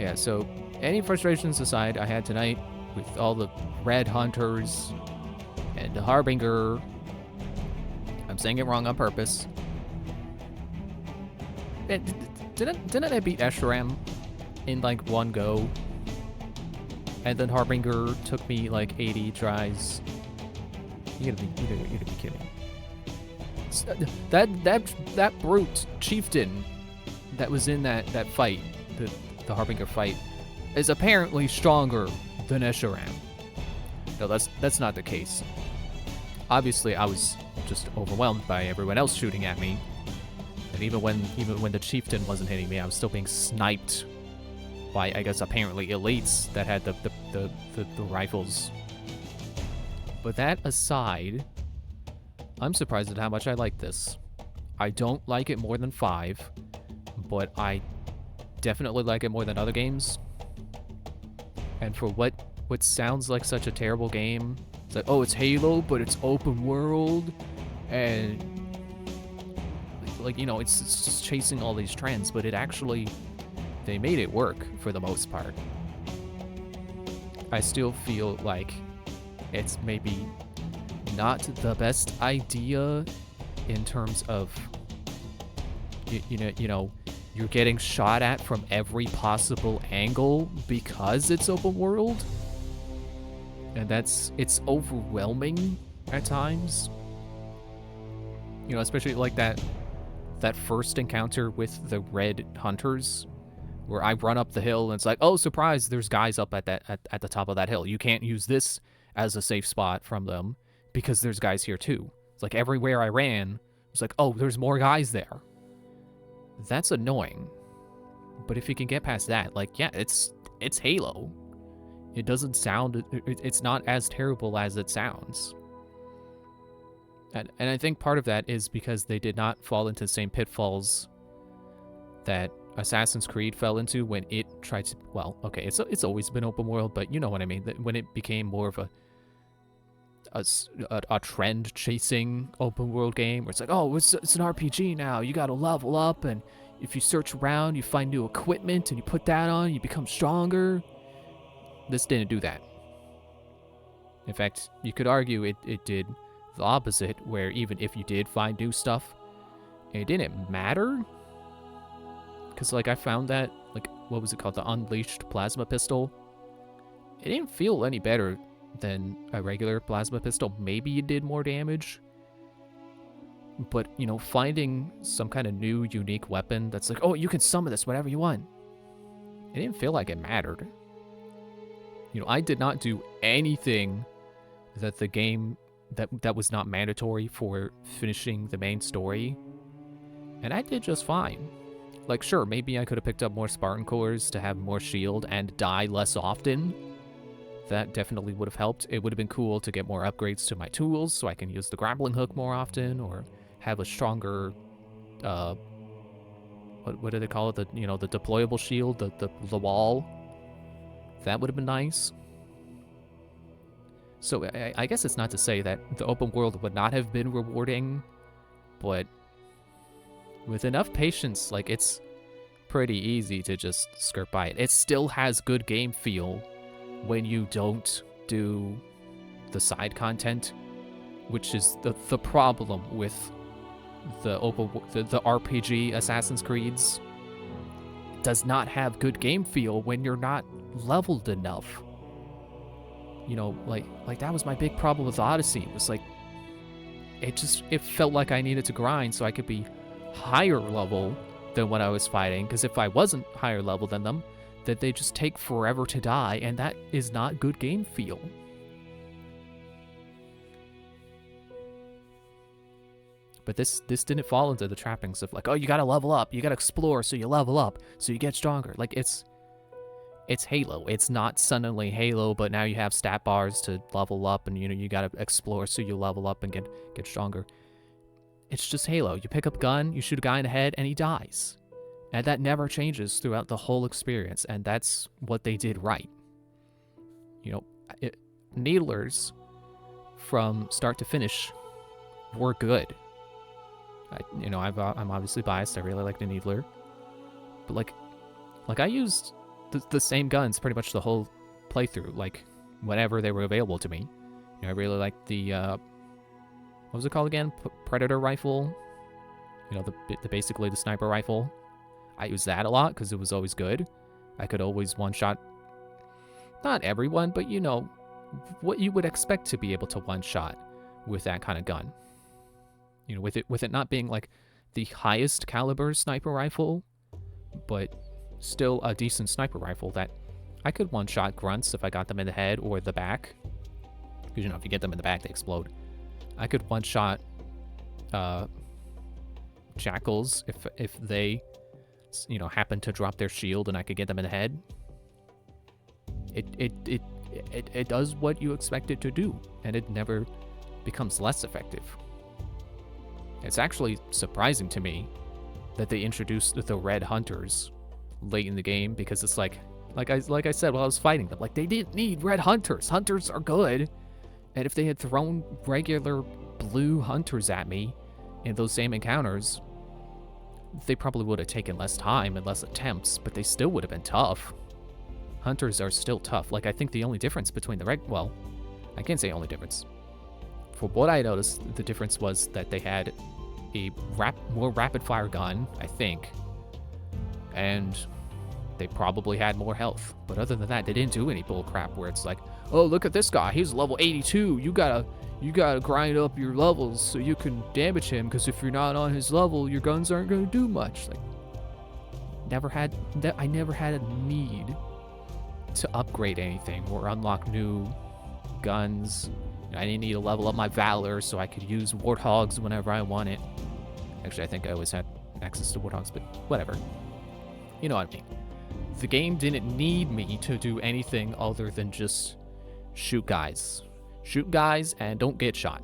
Yeah, so any frustrations aside I had tonight with all the red hunters and the Harbinger. I'm saying it wrong on purpose. Didn't I beat Esharam in like one go? And then Harbinger took me like 80 tries. You gotta be kidding me. That brute chieftain that was in that fight, the Harbinger fight, is apparently stronger than Esharam. No, that's not the case. Obviously, I was just overwhelmed by everyone else shooting at me, and even when the chieftain wasn't hitting me, I was still being sniped by, I guess, apparently elites that had the rifles. But that aside, I'm surprised at how much I like this. I don't like it more than 5, but I definitely like it more than other games. And for what sounds like such a terrible game, it's like, oh, it's Halo, but it's open world, and like, you know, it's just chasing all these trends, but it actually, they made it work for the most part. I still feel like it's maybe not the best idea in terms of, you know, you're getting shot at from every possible angle because it's open world, and it's overwhelming at times. You know, especially like that first encounter with the red hunters, where I run up the hill and it's like, oh, surprise, there's guys up at the top of that hill. You can't use this as a safe spot from them because there's guys here too. It's like everywhere I ran, it's like, oh, there's more guys there. That's annoying. But if you can get past that, like, yeah, it's Halo. It doesn't sound, it's not as terrible as it sounds. And I think part of that is because they did not fall into the same pitfalls that Assassin's Creed fell into when it tried to, well, okay, it's always been open world, but you know what I mean, that when it became more of a trend chasing open world game where it's like, oh, it's an RPG now, you gotta level up, and if you search around you find new equipment and you put that on, you become stronger. This didn't do that. In fact, you could argue it did the opposite, where even if you did find new stuff, it didn't matter. Because, like, I found that, like, what was it called? The Unleashed Plasma Pistol. It didn't feel any better than a regular plasma pistol. Maybe it did more damage. But, you know, finding some kind of new, unique weapon that's like, oh, you can summon this whenever you want. It didn't feel like it mattered. You know, I did not do anything that the game, that was not mandatory for finishing the main story. And I did just fine. Like, sure, maybe I could have picked up more Spartan cores to have more shield and die less often. That definitely would have helped. It would have been cool to get more upgrades to my tools so I can use the grappling hook more often, or have a stronger, what do they call it? The, you know, the deployable shield, the wall. That would have been nice. So I guess it's not to say that the open world would not have been rewarding, but with enough patience, like, it's pretty easy to just skirt by it. It still has good game feel when you don't do the side content, which is the problem with the RPG Assassin's Creeds. It does not have good game feel when you're not leveled enough. You know, like that was my big problem with Odyssey. It was like, it felt like I needed to grind so I could be higher level than what I was fighting, because if I wasn't higher level than them, that they just take forever to die, and that is not good game feel. But this didn't fall into the trappings of like, oh, you gotta level up, you gotta explore so you level up, so you get stronger. Like, it's Halo. It's not suddenly Halo, but now you have stat bars to level up, and you know, you gotta explore so you level up and get stronger. It's just Halo. You pick up a gun, you shoot a guy in the head, and he dies. And that never changes throughout the whole experience, and that's what they did right. You know, Needlers, from start to finish, were good. I'm obviously biased. I really like the Needler. But, like I used the same guns pretty much the whole playthrough, like whenever they were available to me. You know, I really liked the what was it called again? Predator rifle. You know, the basically the sniper rifle. I used that a lot because it was always good. I could always one-shot, not everyone, but you know, what you would expect to be able to one-shot with that kind of gun. You know, with it not being like the highest caliber sniper rifle, but still a decent sniper rifle that I could one-shot grunts if I got them in the head or the back. Because, you know, if you get them in the back, they explode. I could one-shot jackals if they, you know, happen to drop their shield and I could get them in the head. It does what you expect it to do, and it never becomes less effective. It's actually surprising to me that they introduced the red hunters late in the game, because it's like I said while I was fighting them, like, they didn't need red hunters. Hunters are good, and if they had thrown regular blue hunters at me in those same encounters, they probably would have taken less time and less attempts, but they still would have been tough. Hunters are still tough. Like, I think the only difference between well, I can't say only difference. For what I noticed, the difference was that they had a more rapid-fire gun, I think, and they probably had more health. But other than that, they didn't do any bullcrap where it's like, oh, look at this guy, he's level 82. You gotta grind up your levels so you can damage him, because if you're not on his level, your guns aren't gonna do much. Like, I never had a need to upgrade anything or unlock new guns. I didn't need to level up my Valor so I could use Warthogs whenever I wanted. Actually, I think I always had access to Warthogs, but whatever. You know what I mean. The game didn't need me to do anything other than just shoot guys. Shoot guys and don't get shot.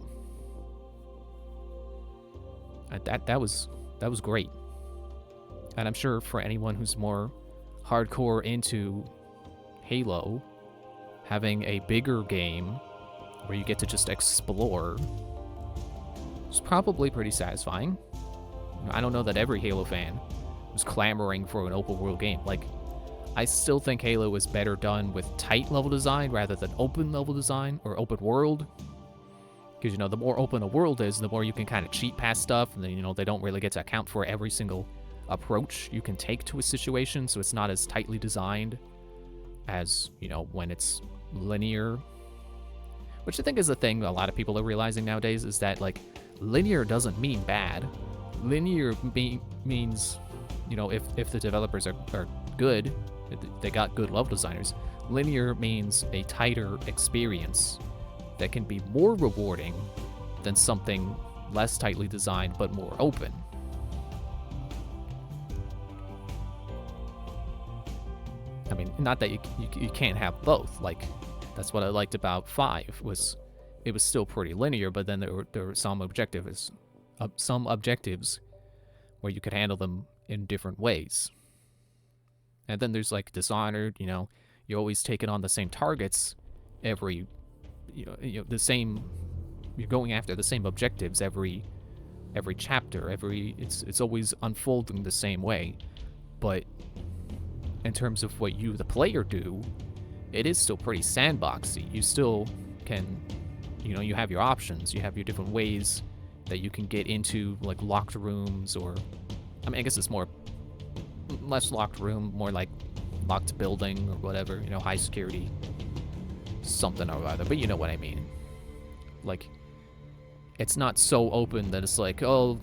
That was great. And I'm sure for anyone who's more hardcore into Halo, having a bigger game where you get to just explore is probably pretty satisfying. I don't know that every Halo fan was clamoring for an open world game. Like, I still think Halo is better done with tight level design rather than open level design or open world. Because, you know, the more open a world is, the more you can kind of cheat past stuff, and then, you know, they don't really get to account for every single approach you can take to a situation, so it's not as tightly designed as, you know, when it's linear. Which I think is the thing a lot of people are realizing nowadays, is that, like, linear doesn't mean bad. Linear means, you know, if the developers are good, they got good level designers, linear means a tighter experience that can be more rewarding than something less tightly designed but more open. I mean, not that you can't have both. Like, that's what I liked about 5, was it was still pretty linear, but then there were some objectives where you could handle them in different ways. And then there's like Dishonored, you know, you're always taking on the same targets every, you know the same, you're going after the same objectives every chapter, it's always unfolding the same way. But in terms of what you, the player, do, it is still pretty sandboxy. You still can, you know, you have your options, you have your different ways that you can get into, like locked rooms, or, I mean, I guess it's less locked room, more like locked building or whatever, you know, high security, something or other, but you know what I mean. Like, it's not so open that it's like, oh,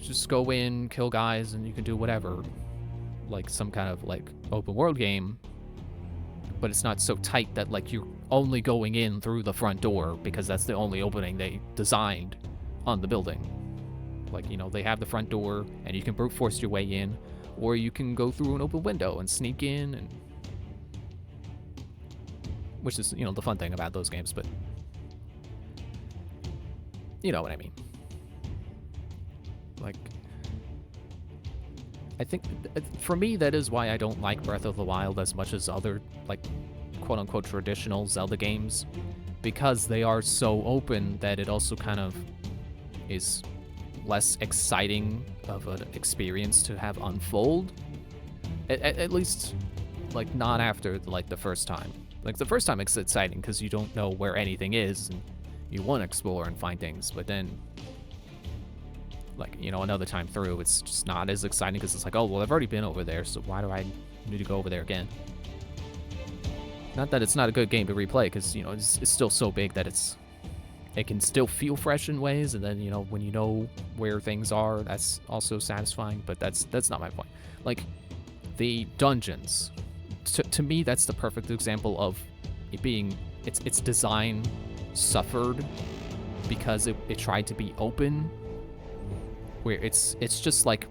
just go in, kill guys, and you can do whatever, like some kind of like open world game. But it's not so tight that like you're only going in through the front door because that's the only opening they designed on the building. Like, you know, they have the front door and you can brute force your way in, or you can go through an open window and sneak in, and which is, you know, the fun thing about those games, but you know what I mean. Like, I think for me that is why I don't like Breath of the Wild as much as other, like, quote-unquote traditional Zelda games, because they are so open that it also kind of is less exciting of an experience to have unfold. At least like not after like the first time. Like the first time it's exciting because you don't know where anything is and you want to explore and find things, but then like, you know, another time through it's just not as exciting because it's like, oh well, I've already been over there, so why do I need to go over there again? Not that it's not a good game to replay, because, you know, it's still so big that it can still feel fresh in ways, and then, you know, when you know where things are, that's also satisfying, but that's not my point. Like, the dungeons, to me, that's the perfect example of it being, its design suffered because it tried to be open, where it's just like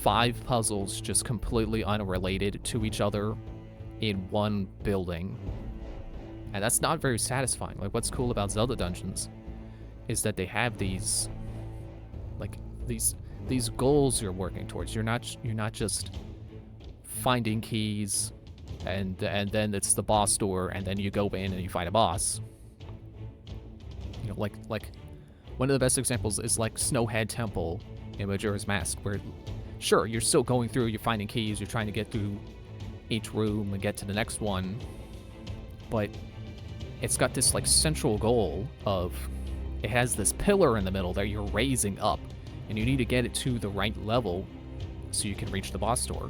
5 puzzles just completely unrelated to each other in one building, and that's not very satisfying. Like, what's cool about Zelda dungeons is that they have these, like, these goals you're working towards. You're not just finding keys and then it's the boss door and then you go in and you fight a boss. You know, like one of the best examples is like Snowhead Temple in Majora's Mask, where sure, you're still going through, you're finding keys, you're trying to get through each room and get to the next one, but it's got this like central goal of, it has this pillar in the middle that you're raising up, and you need to get it to the right level so you can reach the boss door.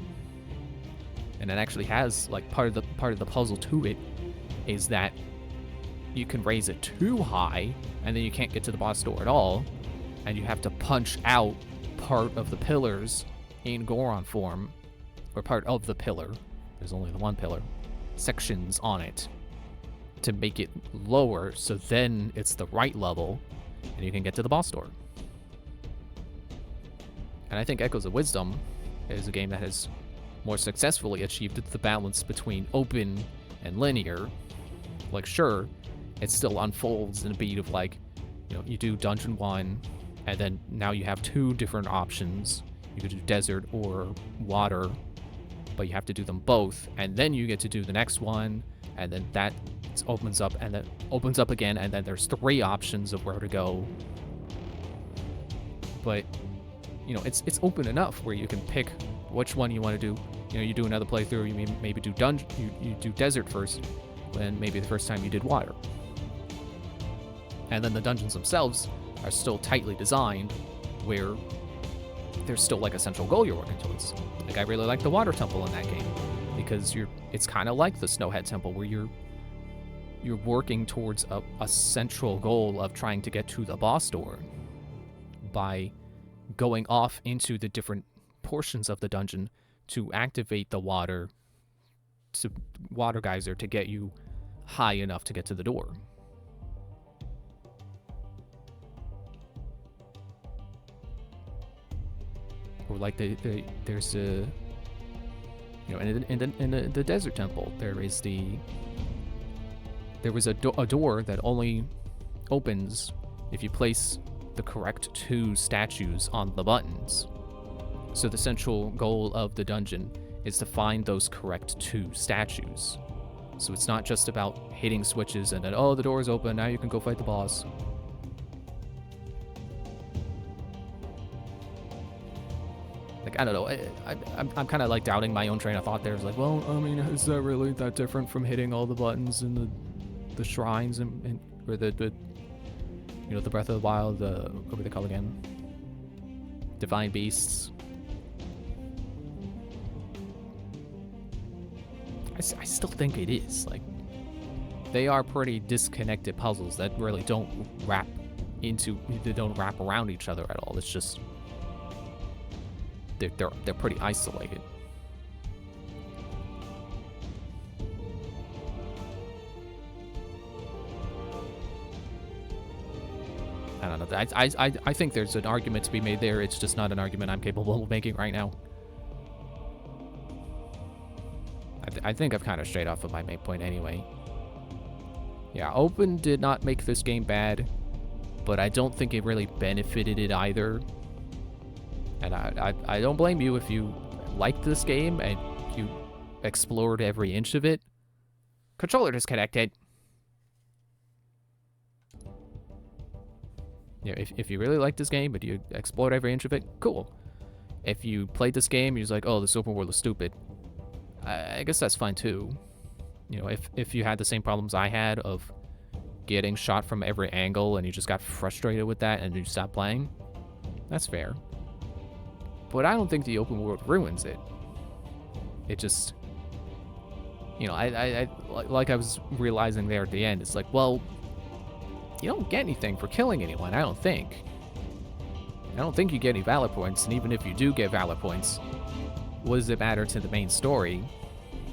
And it actually has like part of the puzzle to it is that you can raise it too high and then you can't get to the boss door at all, and you have to punch out part of the pillars in Goron form, or part of the pillar. There's only the one pillar, sections on it, to make it lower, so then it's the right level, and you can get to the boss door. And I think Echoes of Wisdom is a game that has more successfully achieved the balance between open and linear. Like, sure, it still unfolds in a beat of like, you know, you do Dungeon 1, and then now you have 2 different options. You could do desert or water, but you have to do them both, and then you get to do the next one, and then that opens up, and then opens up again, and then there's 3 options of where to go. But, you know, it's open enough where you can pick which one you want to do. You know, you do another playthrough, you maybe do you do desert first, when maybe the first time you did water. And then the dungeons themselves are still tightly designed, where there's still like a central goal you're working towards. Like, I really like the water temple in that game because it's kind of like the Snowhead Temple, where you're working towards a central goal of trying to get to the boss door by going off into the different portions of the dungeon to activate the water geyser to get you high enough to get to the door. Or like there's a, you know, in the desert temple there was a door that only opens if you place the correct 2 statues on the buttons. So the central goal of the dungeon is to find those correct 2 statues. So it's not just about hitting switches and then, oh, the door is open, now you can go fight the boss. Like, I don't know, I'm kind of like doubting my own train of thought there. It's like, well, I mean, is that really that different from hitting all the buttons in the shrines and or the you know, the Breath of the Wild, what were they called again? Divine Beasts. I still think it is. Like, they are pretty disconnected puzzles that really don't wrap around each other at all. It's just they're pretty isolated. I don't know. I think there's an argument to be made there. It's just not an argument I'm capable of making right now. I think I've kind of strayed off of my main point anyway. Yeah, open did not make this game bad, but I don't think it really benefited it either. And I don't blame you if you liked this game and you explored every inch of it. Controller disconnected. Yeah, if you really liked this game but you explored every inch of it, cool. If you played this game, you're just like, oh, this open world is stupid, I guess that's fine too. You know, if you had the same problems I had of getting shot from every angle and you just got frustrated with that and you stopped playing, that's fair. But I don't think the open world ruins it. It just, you know, like I was realizing there at the end, it's like, well, you don't get anything for killing anyone, I don't think. I don't think you get any valor points, and even if you do get valor points, what does it matter to the main story?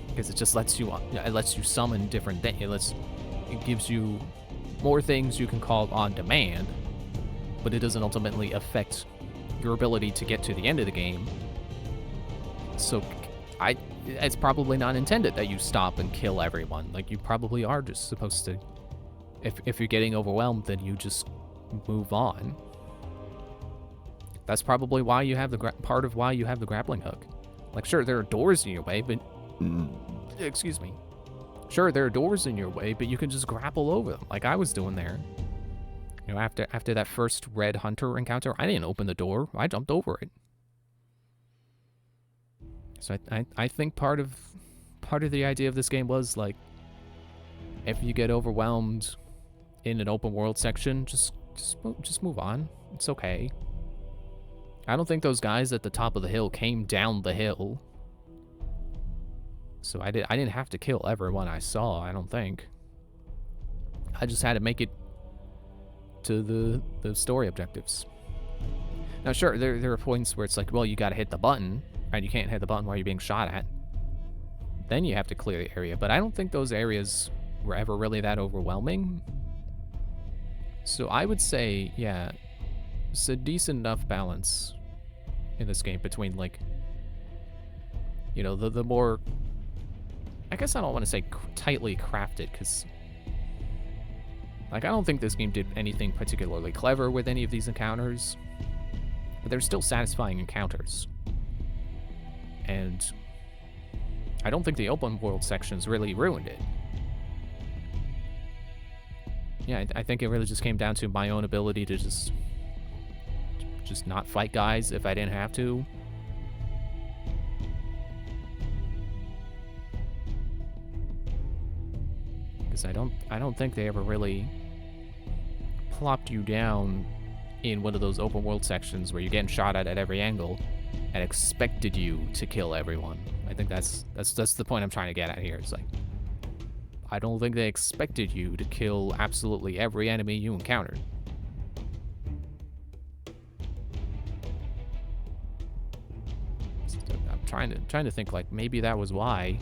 Because it just lets you summon different things. It gives you more things you can call on demand, but it doesn't ultimately affect your ability to get to the end of the game. So it's probably not intended that you stop and kill everyone. Like, you probably are just supposed to, if you're getting overwhelmed, then you just move on. That's probably why you have part of why you have the grappling hook. Like, sure, there are doors in your way, but excuse me. Sure, there are doors in your way, but you can just grapple over them, like I was doing there. You know, after that first red hunter encounter, I didn't open the door. I jumped over it. So I think part of the idea of this game was, like, if you get overwhelmed in an open world section, just move on. It's okay. I don't think those guys at the top of the hill came down the hill. So I didn't have to kill everyone I saw, I don't think. I just had to make it to the story objectives. Now sure, there are points where it's like, well, you gotta hit the button, and you can't hit the button while you're being shot at. Then you have to clear the area, but I don't think those areas were ever really that overwhelming. So I would say, yeah, it's a decent enough balance in this game between, like, you know, the more, I guess I don't want to say tightly crafted, because, like, I don't think this game did anything particularly clever with any of these encounters, but they're still satisfying encounters. And I don't think the open world sections really ruined it. Yeah, I think it really just came down to my own ability to just not fight guys if I didn't have to. Because I don't think they ever really plopped you down in one of those open world sections where you're getting shot at every angle and expected you to kill everyone. I think that's the point I'm trying to get at here. It's like, I don't think they expected you to kill absolutely every enemy you encountered. I'm trying to think, like, maybe that was why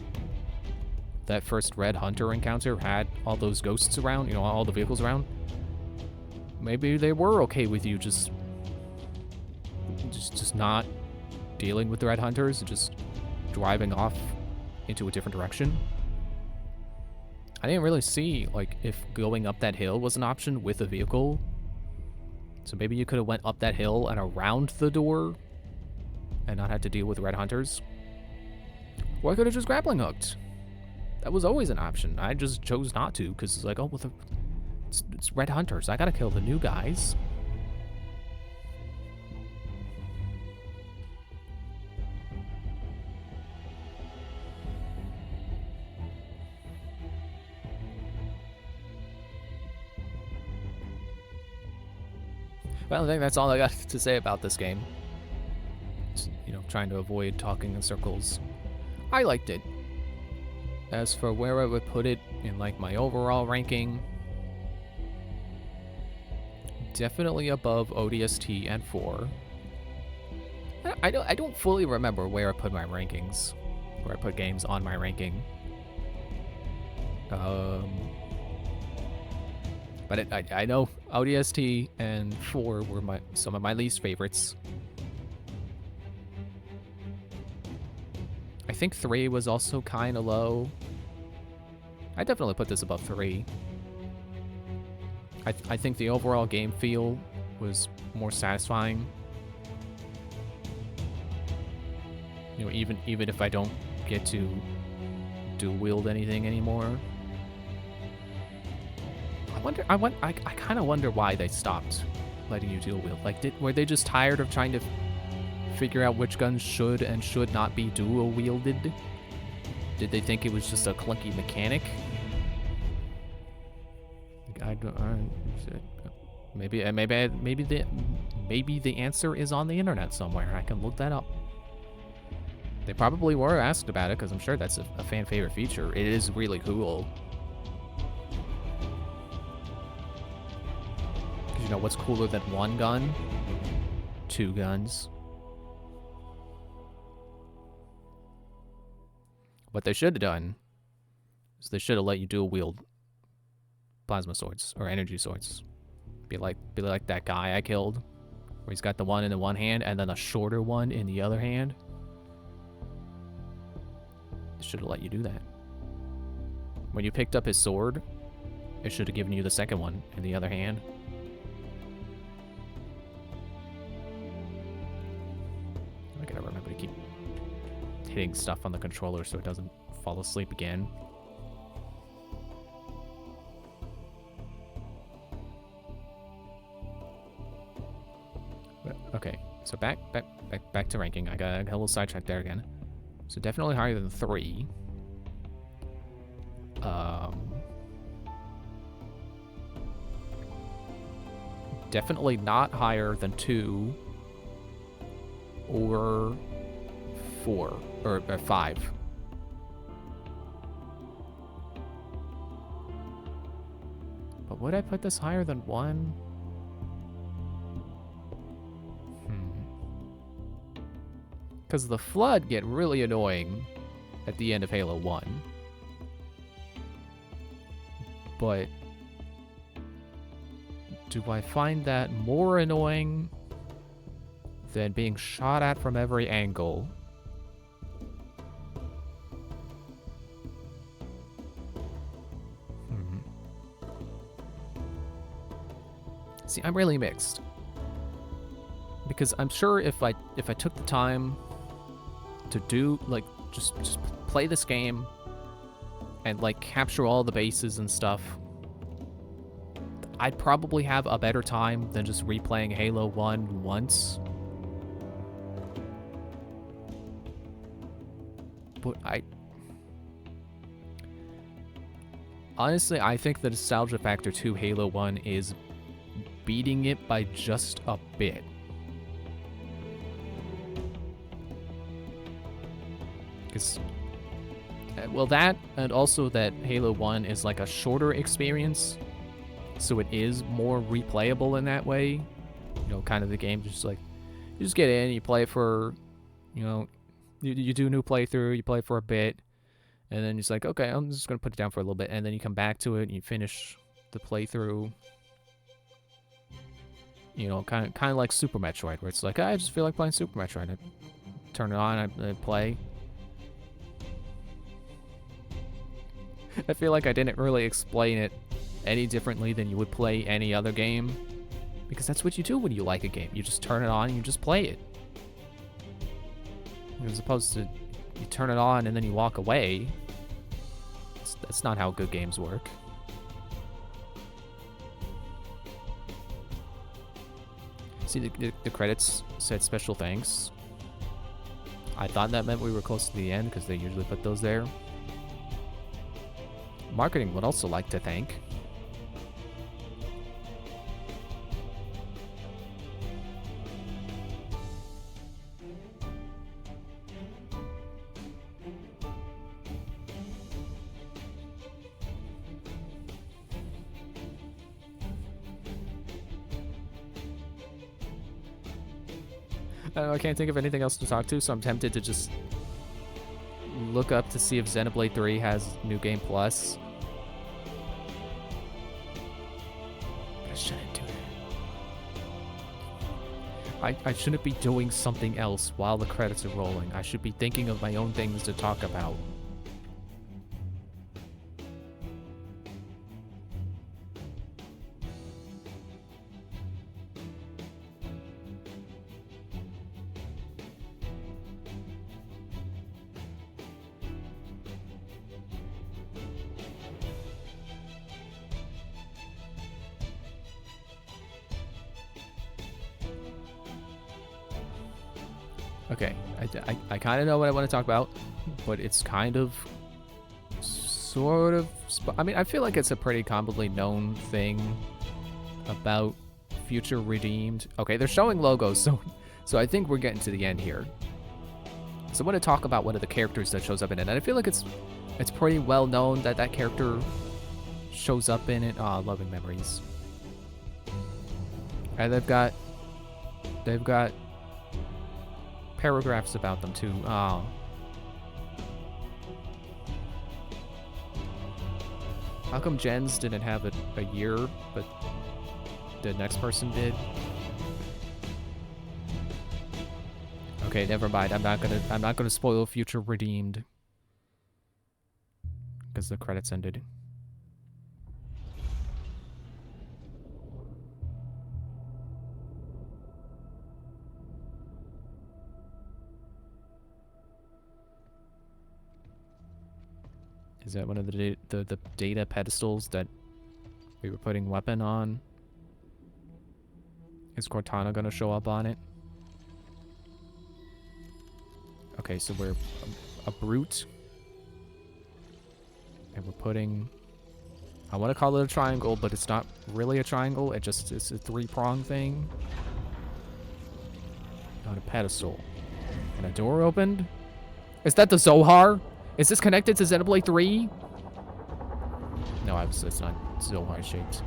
that first Red Hunter encounter had all those ghosts around, you know, all the vehicles around. Maybe they were okay with you just not dealing with the Red Hunters and just driving off into a different direction. I didn't really see, like, if going up that hill was an option with a vehicle. So maybe you could have went up that hill and around the door and not had to deal with Red Hunters. Or I could have just grappling hooked. That was always an option. I just chose not to, because it's like, oh, well, it's Red Hunters. I gotta kill the new guys. Well, I think that's all I got to say about this game. Just, you know, trying to avoid talking in circles. I liked it. As for where I would put it in, like, my overall ranking, definitely above ODST and 4. I don't fully remember where I put my rankings, where I put games on my ranking. But I know ODST and 4 were some of my least favorites. I think 3 was also kind of low. I definitely put this above 3. I think the overall game feel was more satisfying. You know, even if I don't get to dual wield anything anymore. I kind of wonder why they stopped letting you dual wield. Like, were they just tired of trying to figure out which guns should and should not be dual wielded? Did they think it was just a clunky mechanic? I don't. Maybe the answer is on the internet somewhere. I can look that up. They probably were asked about it because I'm sure that's a fan favorite feature. It is really cool. Because you know what's cooler than one gun? Two guns. What they should have done is they should have let you dual wield plasma swords or energy swords. Be like that guy I killed, where he's got the one in the one hand and then a shorter one in the other hand. Should have let you do that. When you picked up his sword, it should have given you the second one in the other hand. I gotta remember to keep hitting stuff on the controller so it doesn't fall asleep again. Okay, so back to ranking. I got a little sidetracked there again. So definitely higher than 3. Definitely not higher than 2 or 4 or 5. But would I put this higher than 1? Because the Flood get really annoying at the end of Halo 1. But do I find that more annoying than being shot at from every angle? See, I'm really mixed. Because I'm sure if I took the time to do, like, just play this game and, like, capture all the bases and stuff, I'd probably have a better time than just replaying Halo 1 once. But honestly, I think the nostalgia factor to Halo 1 is beating it by just a bit. Because, well, that, and also that Halo 1 is like a shorter experience, so it is more replayable in that way. You know, kind of the game just like, you just get in, you play for, you know, you do a new playthrough, you play for a bit, and then it's like, okay, I'm just going to put it down for a little bit, and then you come back to it, and you finish the playthrough. You know, kind of like Super Metroid, where it's like, I just feel like playing Super Metroid. I turn it on, I play. I feel like I didn't really explain it any differently than you would play any other game. Because that's what you do when you like a game. You just turn it on and you just play it. As opposed to you turn it on and then you walk away. That's not how good games work. See, the credits said special thanks. I thought that meant we were close to the end because they usually put those there. Marketing would also like to thank. I can't think of anything else to talk to, so I'm tempted to just look up to see if Xenoblade 3 has New Game Plus. I shouldn't do that. I shouldn't be doing something else while the credits are rolling. I should be thinking of my own things to talk about. Okay, I kind of know what I want to talk about, but it's kind of sort of... I mean, I feel like it's a pretty commonly known thing about Future Redeemed. Okay, they're showing logos, so I think we're getting to the end here. So I want to talk about one of the characters that shows up in it, and I feel like it's pretty well known that that character shows up in it. Ah, loving memories. And they've got paragraphs about them too. Oh. How come Jen's didn't have a year, but the next person did? Okay, never mind. I'm not gonna spoil Future Redeemed because the credits ended. Is that one of the data pedestals that we were putting weapon on? Is Cortana gonna show up on it? Okay, so we're a brute. And we're putting... I want to call it a triangle, but it's not really a triangle. It's a three-prong thing. On a pedestal. And a door opened? Is that the Zohar? Is this connected to Xenoblade 3? No, it's not Zohar shaped.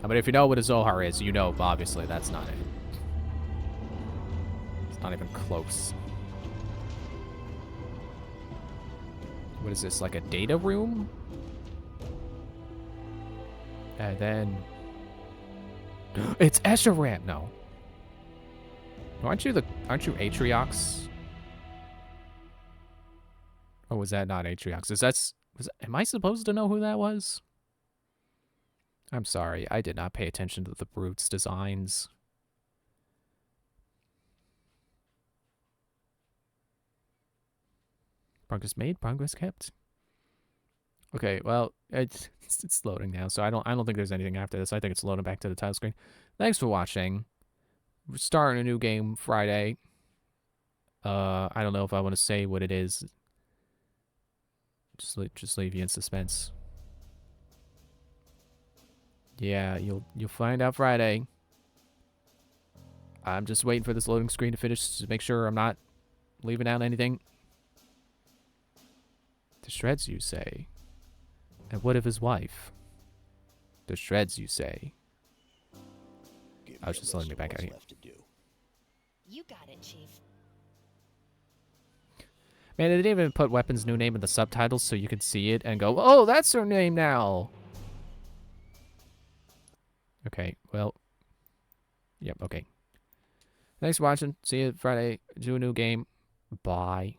I mean, if you know what a Zohar is, you know, obviously, that's not it. It's not even close. What is this, like a data room? And then... It's Escharam! No. Aren't you Atriox? Oh, was that not Atriox? Am I supposed to know who that was? I'm sorry, I did not pay attention to the Brute's designs. Progress made, progress kept. Okay, well, it's loading now, so I don't think there's anything after this. I think it's loading back to the title screen. Thanks for watching. We're starting a new game Friday. I don't know if I want to say what it is. Just leave you in suspense. Yeah, you'll find out Friday. I'm just waiting for this loading screen to finish to make sure I'm not leaving out anything. The shreds, you say? And what of his wife? The shreds, you say? I was just letting me back out here. You got it, Chief. Man, they didn't even put Weapon's new name in the subtitles so you could see it and go, oh, that's her name now. Okay, well. Yep, okay. Thanks for watching. See you Friday. Do a new game. Bye.